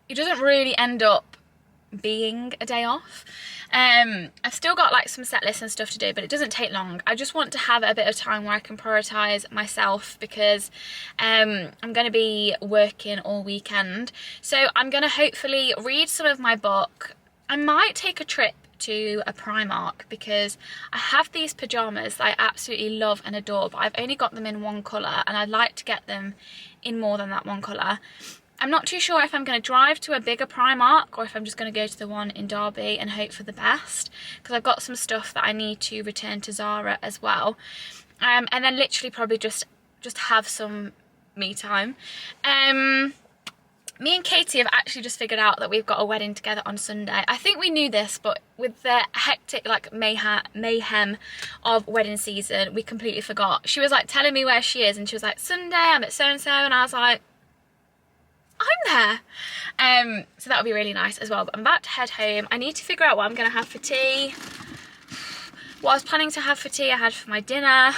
It doesn't really end up being a day off. I've still got like some set lists and stuff to do, but it doesn't take long. I just want to have a bit of time where I can prioritise myself because I'm going to be working all weekend. So I'm going to hopefully read some of my book. I might take a trip to a Primark because I have these pyjamas that I absolutely love and adore, but I've only got them in one colour and I'd like to get them in more than that one colour. I'm not too sure if I'm going to drive to a bigger Primark or if I'm just going to go to the one in Derby and hope for the best, because I've got some stuff that I need to return to Zara as well. And then literally probably just have some me time. Me and Katie have actually just figured out that we've got a wedding together on Sunday. I think we knew this, but with the hectic like mayhem of wedding season, we completely forgot. She was like telling me where she is and she was like, Sunday, I'm at so-and-so, and I was like, I'm there. So that'll be really nice as well. But I'm about to head home. I need to figure out what I'm going to have for tea. What I was planning to have for tea, I had for my dinner.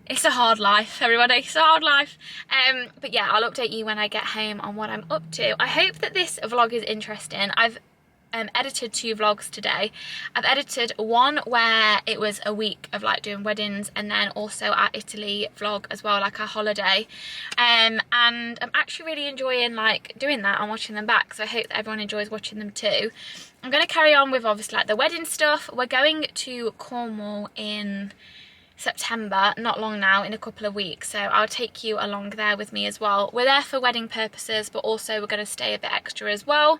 It's a hard life, everybody. It's a hard life. But yeah, I'll update you when I get home on what I'm up to. I hope that this vlog is interesting. I've edited 2 vlogs today. I've edited one where it was a week of like doing weddings, and then also our Italy vlog as well, like our holiday. And I'm actually really enjoying like doing that and watching them back, so I hope that everyone enjoys watching them too. I'm going to carry on with obviously like the wedding stuff. We're going to Cornwall in September, not long now, in a couple of weeks, so I'll take you along there with me as well. We're there for wedding purposes, but also we're going to stay a bit extra as well.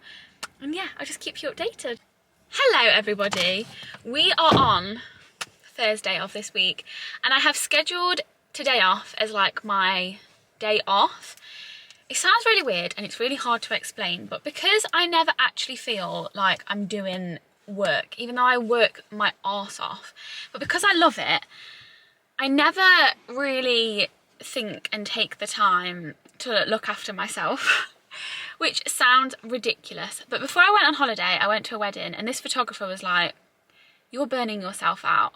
And yeah, I'll just keep you updated. Hello everybody, we are on Thursday of this week and I have scheduled today off as like my day off. It sounds really weird and it's really hard to explain, but because I never actually feel like I'm doing work, even though I work my arse off, but because I love it, I never really think and take the time to look after myself. Which sounds ridiculous, but before I went on holiday, I went to a wedding and this photographer was like, you're burning yourself out.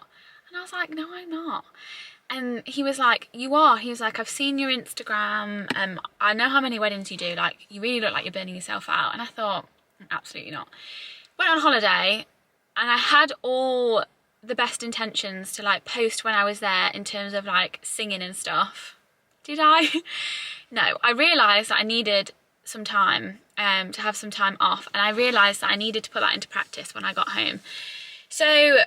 And I was like, no, I'm not. And he was like, you are. He was like, I've seen your Instagram, I know how many weddings you do, like, you really look like you're burning yourself out. And I thought, absolutely not. Went on holiday and I had all the best intentions to like post when I was there in terms of like singing and stuff. Did I? No, I realised that I needed some time to have some time off, and I realised that I needed to put that into practice when I got home. So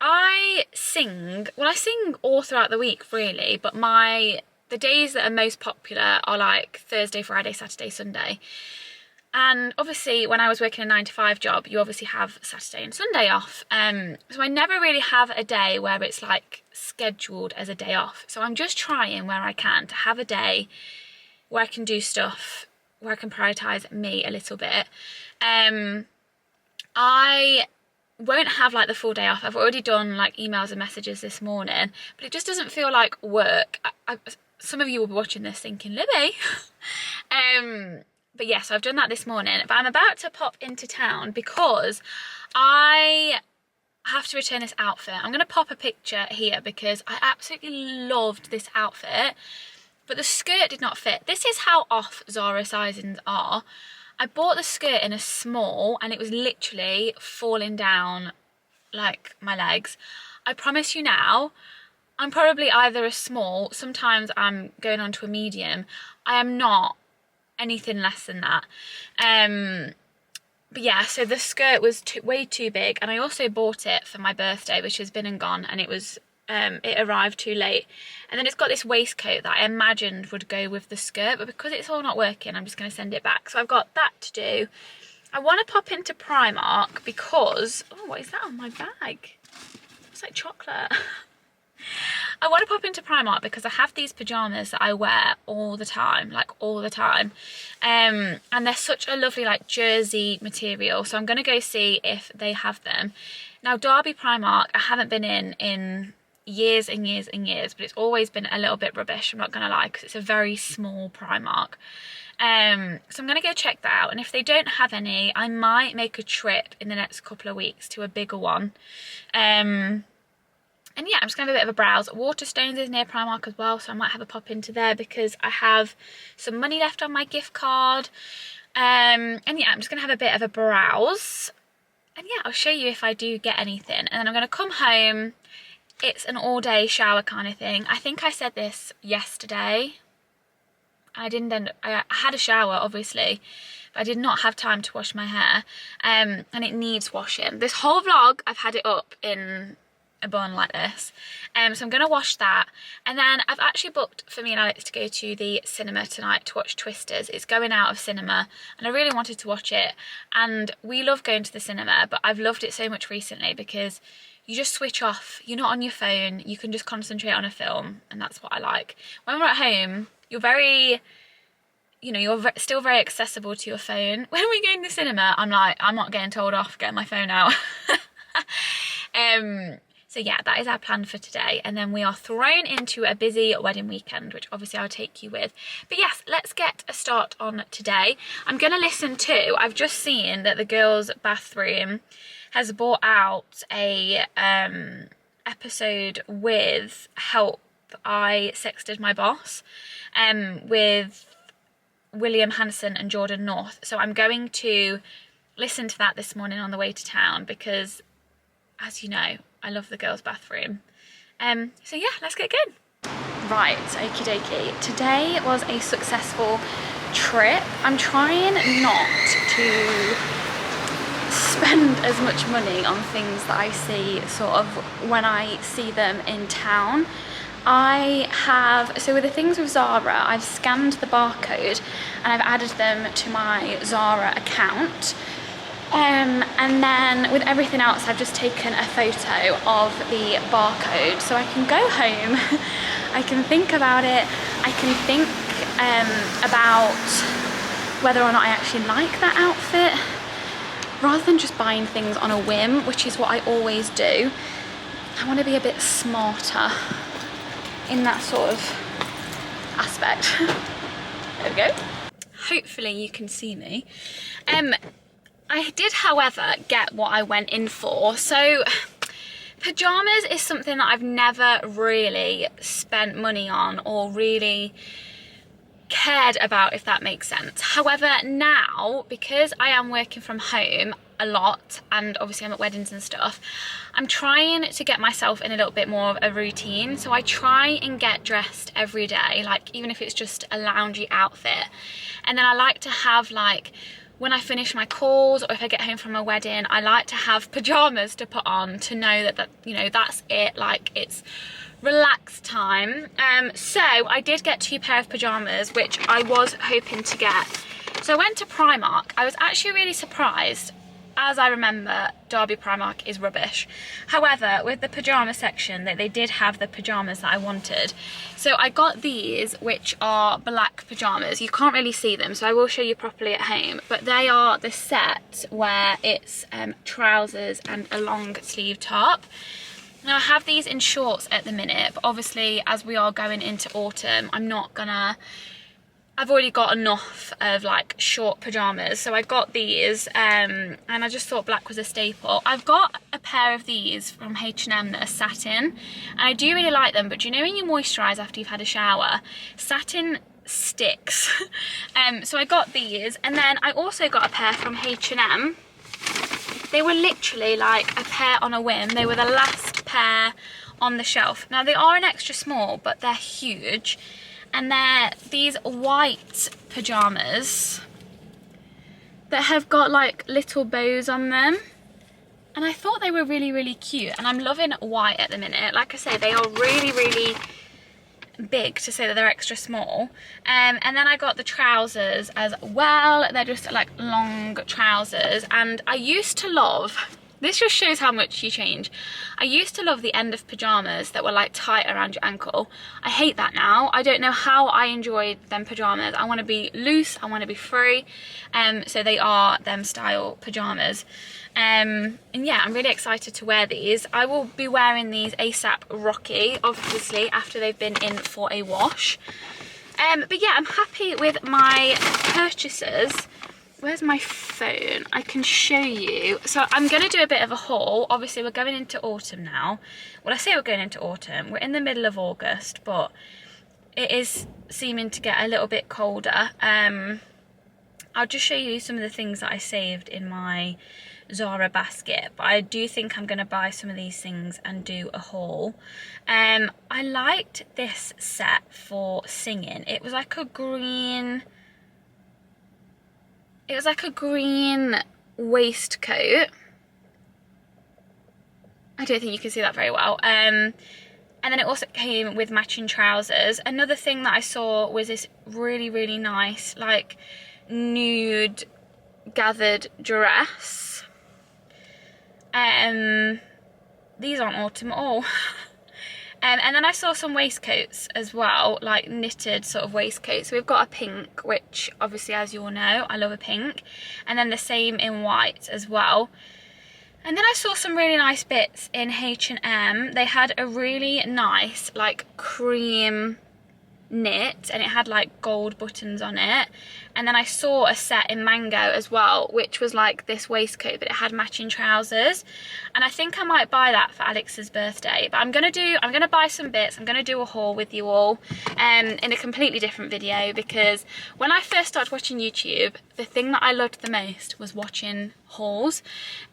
I sing, well I sing all throughout the week really, but the days that are most popular are like Thursday, Friday, Saturday, Sunday. And obviously when I was working a 9-to-5 job, you obviously have Saturday and Sunday off. So I never really have a day where it's like scheduled as a day off. So I'm just trying where I can to have a day where I can do stuff, where I can prioritise me a little bit. I won't have like the full day off. I've already done like emails and messages this morning, but it just doesn't feel like work. Some of you will be watching this thinking, Libby. But yes, I've done that this morning, but I'm about to pop into town because I have to return this outfit. I'm going to pop a picture here because I absolutely loved this outfit, but the skirt did not fit. This is how off Zara sizings are. I bought the skirt in a small and it was literally falling down like my legs. I promise you now, I'm probably either a small, sometimes I'm going on to a medium. I am not anything less than that. But yeah, so the skirt was way too big, and I also bought it for my birthday, which has been and gone, and it arrived too late. And then it's got this waistcoat that I imagined would go with the skirt, but because it's all not working, I'm just going to send it back. So I've got that to do. I want to pop into Primark because, oh, what is that on my bag? It's like chocolate. I want to pop into Primark because I have these pyjamas that I wear all the time, like all the time. And they're such a lovely like jersey material. So I'm going to go see if they have them. Now, Derby Primark, I haven't been in years and years and years, but it's always been a little bit rubbish, I'm not going to lie, because it's a very small Primark. So I'm going to go check that out. And if they don't have any, I might make a trip in the next couple of weeks to a bigger one. And yeah, I'm just going to have a bit of a browse. Waterstones is near Primark as well, so I might have a pop into there because I have some money left on my gift card. And yeah, I'm just going to have a bit of a browse. And yeah, I'll show you if I do get anything. And then I'm going to come home. It's an all-day shower kind of thing. I think I said this yesterday. I had a shower, obviously, but I did not have time to wash my hair. And it needs washing. This whole vlog, I've had it up in a bun like this, so I'm gonna wash that. And then I've actually booked for me and Alex to go to the cinema tonight to watch Twisters. It's going out of cinema and I really wanted to watch it, and we love going to the cinema, but I've loved it so much recently because you just switch off, you're not on your phone, you can just concentrate on a film, and that's what I like. When we're at home, you're very, you know, you're still very accessible to your phone. When we go in the cinema, I'm like, I'm not getting told off getting my phone out. So yeah, that is our plan for today. And then we are thrown into a busy wedding weekend, which obviously I'll take you with. But yes, let's get a start on today. I'm going to listen to, I've just seen that the girls' bathroom has brought out a episode with Help, I Sexted My Boss, with William Hanson and Jordan North. So I'm going to listen to that this morning on the way to town because, as you know, I love the girls' bathroom. So yeah, let's get going. Right, okie dokie. Today was a successful trip. I'm trying not to spend as much money on things that I see sort of when I see them in town. So with the things with Zara, I've scanned the barcode and I've added them to my Zara account. And then with everything else, I've just taken a photo of the barcode so I can go home, I can think about it, I can think about whether or not I actually like that outfit, rather than just buying things on a whim, which is what I always do. I want to be a bit smarter in that sort of aspect. There we go. Hopefully you can see me. I did, however, get what I went in for. So pyjamas is something that I've never really spent money on or really cared about, if that makes sense. However, now, because I am working from home a lot and obviously I'm at weddings and stuff, I'm trying to get myself in a little bit more of a routine. So I try and get dressed every day, like even if it's just a loungy outfit. And then I like to have, like, when I finish my calls or if I get home from a wedding, I like to have pyjamas to put on to know that you know, that's it, like it's relaxed time. So I did get 2 pair of pyjamas, which I was hoping to get. So I went to Primark. I was actually really surprised. As I remember, Derby Primark is rubbish. However, with the pyjama section, they did have the pyjamas that I wanted. So I got these, which are black pyjamas. You can't really see them, so I will show you properly at home. But they are the set where it's trousers and a long sleeve top. Now I have these in shorts at the minute, but obviously as we are going into autumn, I've already got enough of like short pyjamas, so I got these and I just thought black was a staple. I've got a pair of these from H&M that are satin and I do really like them, but do you know when you moisturise after you've had a shower, satin sticks. So I got these, and then I also got a pair from H&M. They were literally like a pair on a whim. They were the last pair on the shelf. Now they are an extra small, but they're huge, and they're these white pajamas that have got like little bows on them, and I thought they were really, really cute, and I'm loving white at the minute. Like I say, they are really, really big to say that they're extra small. And then I got the trousers as well. They're just like long trousers, and I used to love, this just shows how much you change. I used to love the end of pajamas that were like tight around your ankle. I hate that now. I don't know how I enjoyed them pajamas. I want to be loose, I want to be free. So they are them style pajamas. And yeah, I'm really excited to wear these. I will be wearing these ASAP Rocky, obviously, after they've been in for a wash. But yeah, I'm happy with my purchases. Where's my phone? I can show you. So I'm going to do a bit of a haul. Obviously, we're going into autumn now. Well, I say we're going into autumn. We're in the middle of August, but it is seeming to get a little bit colder. I'll just show you some of the things that I saved in my Zara basket, but I do think I'm going to buy some of these things and do a haul. I liked this set for singing. It was like a green... It was like a green waistcoat. I don't think you can see that very well. And then it also came with matching trousers. Another thing that I saw was this really, really nice, like, nude gathered dress. These aren't autumn at all. And then I saw some waistcoats as well, like knitted sort of waistcoats. So we've got a pink, which obviously, as you all know, I love a pink. And then the same in white as well. And then I saw some really nice bits in H&M. They had a really nice, like, cream knit, and it had like gold buttons on it. And then I saw a set in Mango as well, which was like this waistcoat, but it had matching trousers, and I think I might buy that for Alex's birthday. But I'm gonna buy some bits. I'm gonna do a haul with you all in a completely different video, because when I first started watching YouTube, the thing that I loved the most was watching hauls,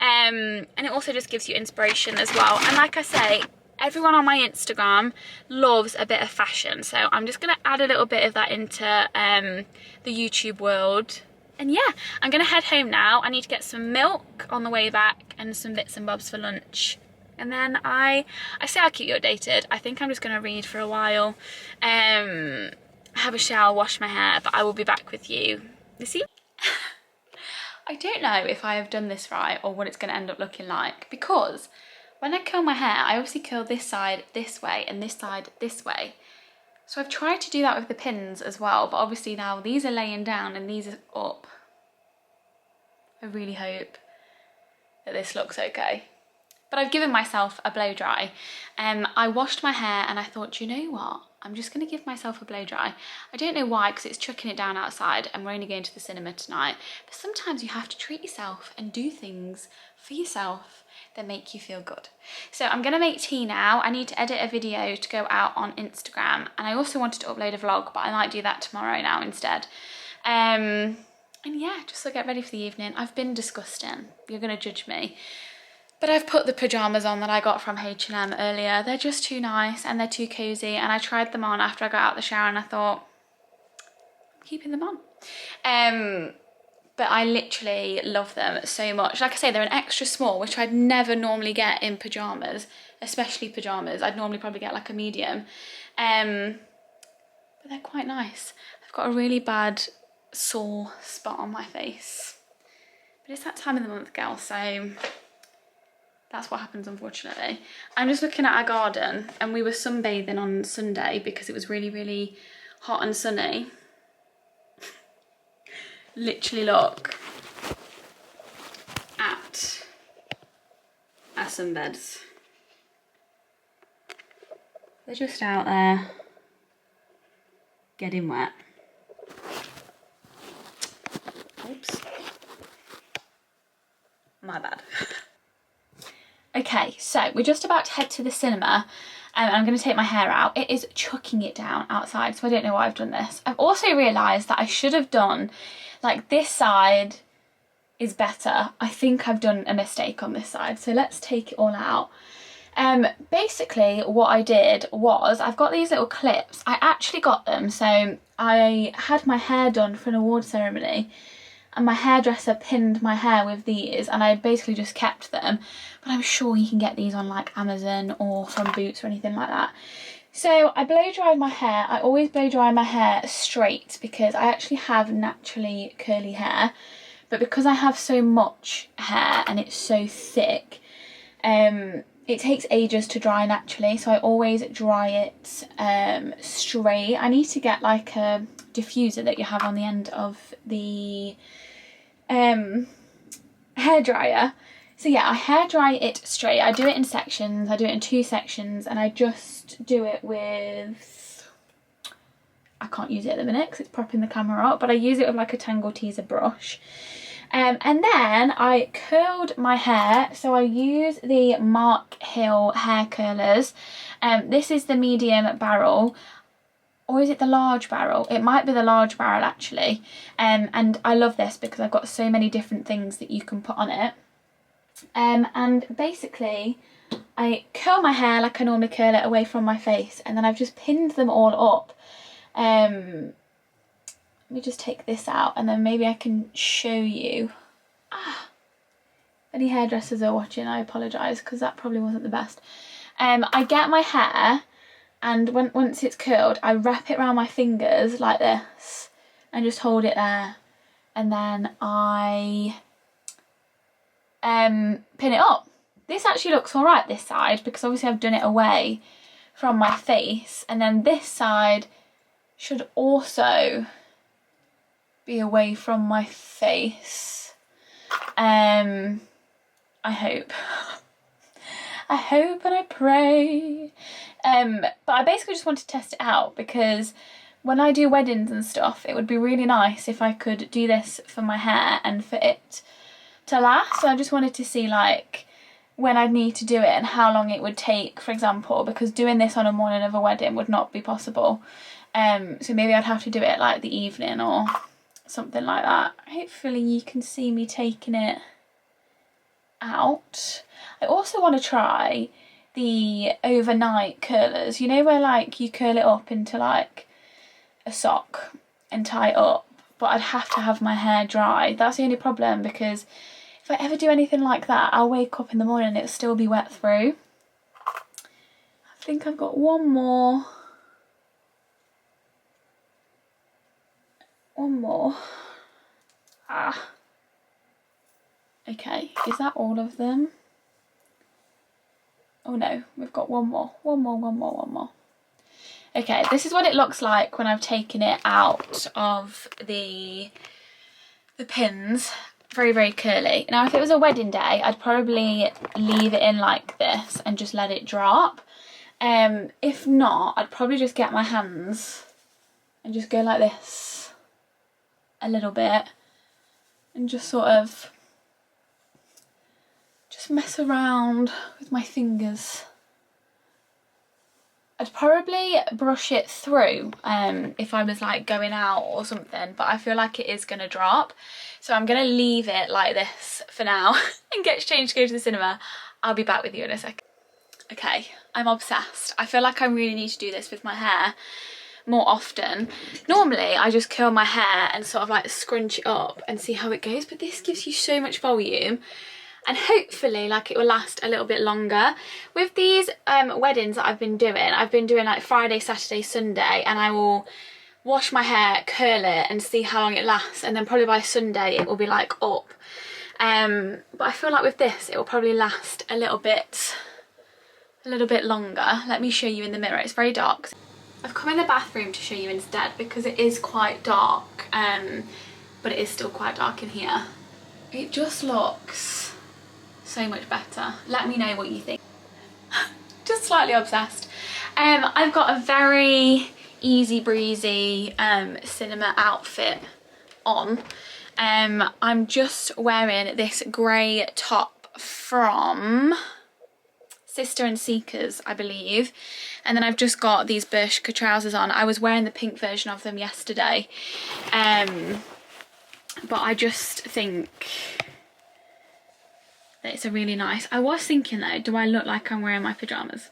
and it also just gives you inspiration as well. And like I say, everyone on my Instagram loves a bit of fashion, so I'm just going to add a little bit of that into the YouTube world. And yeah, I'm going to head home now. I need to get some milk on the way back and some bits and bobs for lunch. And then I say I'll keep you updated. I think I'm just going to read for a while, have a shower, wash my hair, but I will be back with you this evening. I don't know if I have done this right or what it's going to end up looking like, because when I curl my hair, I obviously curl this side this way and this side this way. So I've tried to do that with the pins as well, but obviously now these are laying down and these are up. I really hope that this looks okay. But I've given myself a blow dry. I washed my hair and I thought, you know what? I'm just going to give myself a blow dry. I don't know why, because it's chucking it down outside and we're only going to the cinema tonight. But sometimes you have to treat yourself and do things for yourself that make you feel good. So I'm going to make tea now. I need to edit a video to go out on Instagram, and I also wanted to upload a vlog, but I might do that tomorrow now instead. And yeah, just to get ready for the evening. I've been disgusting. You're going to judge me. But I've put the pyjamas on that I got from H&M earlier. They're just too nice and they're too cozy, and I tried them on after I got out of the shower and I thought, I'm keeping them on. But I literally love them so much. Like I say, they're an extra small, which I'd never normally get in pyjamas, especially pyjamas. I'd normally probably get like a medium. But they're quite nice. I've got a really bad sore spot on my face. But it's that time of the month, girl, so that's what happens, unfortunately. I'm just looking at our garden, and we were sunbathing on Sunday because it was really, really hot and sunny. Literally look at our sunbeds. They're just out there getting wet. Oops. My bad. Okay, so we're just about to head to the cinema. I'm going to take my hair out. It is chucking it down outside, so I don't know why I've done this. I've also realised that I should have done, like, this side is better. I think I've done a mistake on this side, so let's take it all out. Basically what I did was, I've got these little clips. I actually got them, so I had my hair done for an award ceremony and my hairdresser pinned my hair with these, and I basically just kept them, but I'm sure you can get these on like Amazon or from Boots or anything like that. So I blow dried my hair. I always blow dry my hair straight because I actually have naturally curly hair, but because I have so much hair and it's so thick, it takes ages to dry naturally, so I always dry it straight. I need to get like a diffuser that you have on the end of the hairdryer. So yeah, I hair dry it straight. I do it in sections. I do it in 2 sections, and I just do it with, I can't use it at the minute because it's propping the camera up, but I use it with like a Tangle Teezer brush. And then I curled my hair, so I use the Mark Hill hair curlers. This is the medium barrel, or is it the large barrel? It might be the large barrel actually. And I love this because I've got so many different things that you can put on it. And basically I curl my hair like I normally curl it away from my face, and then I've just pinned them all up. Let me just take this out and then maybe I can show you. If any hairdressers are watching, I apologise because that probably wasn't the best. I get my hair, and once it's curled, I wrap it around my fingers like this and just hold it there, and then I pin it up. This actually looks alright, this side, because obviously I've done it away from my face, and then this side should also be away from my face. I hope. I hope and I pray. But I basically just want to test it out because when I do weddings and stuff, it would be really nice if I could do this for my hair and for it to last. So I just wanted to see like when I'd need to do it and how long it would take, for example, because doing this on a morning of a wedding would not be possible. So maybe I'd have to do it like the evening or something like that. Hopefully you can see me taking it out. I also want to try the overnight curlers, you know, where like you curl it up into like a sock and tie it up, but I'd have to have my hair dry. That's the only problem, because if I ever do anything like that, I'll wake up in the morning and it'll still be wet through. I think I've got one more. Okay, is that all of them? Oh no, we've got one more. Okay, this is what it looks like when I've taken it out of the pins. Very, very curly. Now, if it was a wedding day, I'd probably leave it in like this and just let it drop. If not, I'd probably just get my hands and just go like this a little bit and just sort of just mess around with my fingers. I'd probably brush it through if I was like going out or something, but I feel like it is going to drop. So I'm going to leave it like this for now and get changed to go to the cinema. I'll be back with you in a second. Okay, I'm obsessed. I feel like I really need to do this with my hair more often. Normally I just curl my hair and sort of like scrunch it up and see how it goes, but this gives you so much volume. And hopefully like it will last a little bit longer. With these weddings that I've been doing like Friday, Saturday, Sunday, and I will wash my hair, curl it and see how long it lasts, and then probably by Sunday it will be like up. But I feel like with this it will probably last a little bit longer. Let me show you in the mirror. It's very dark. I've come in the bathroom to show you instead because it is quite dark, but it is still quite dark in here. It just looks so much better. Let me know what you think. Just slightly obsessed. I've got a very easy breezy cinema outfit on. I'm just wearing this grey top from Sister and Seekers, I believe. And then I've just got these Bershka trousers on. I was wearing the pink version of them yesterday. But I just think that it's a really nice... I was thinking though, do I look like I'm wearing my pyjamas?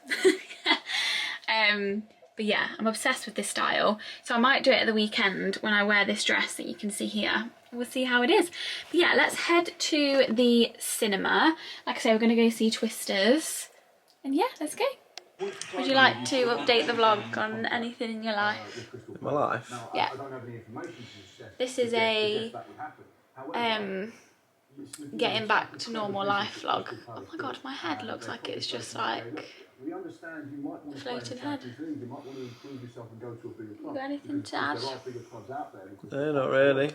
But yeah, I'm obsessed with this style. So I might do it at the weekend when I wear this dress that you can see here. We'll see how it is. But yeah, let's head to the cinema. Like I say, we're going to go see Twisters. And yeah, let's go. Would you like to update the vlog on anything in your life? In my life? Yeah. This is a getting back to normal life vlog. Oh my god, my head looks like it's just like a floating head. You got anything to add? No, not really.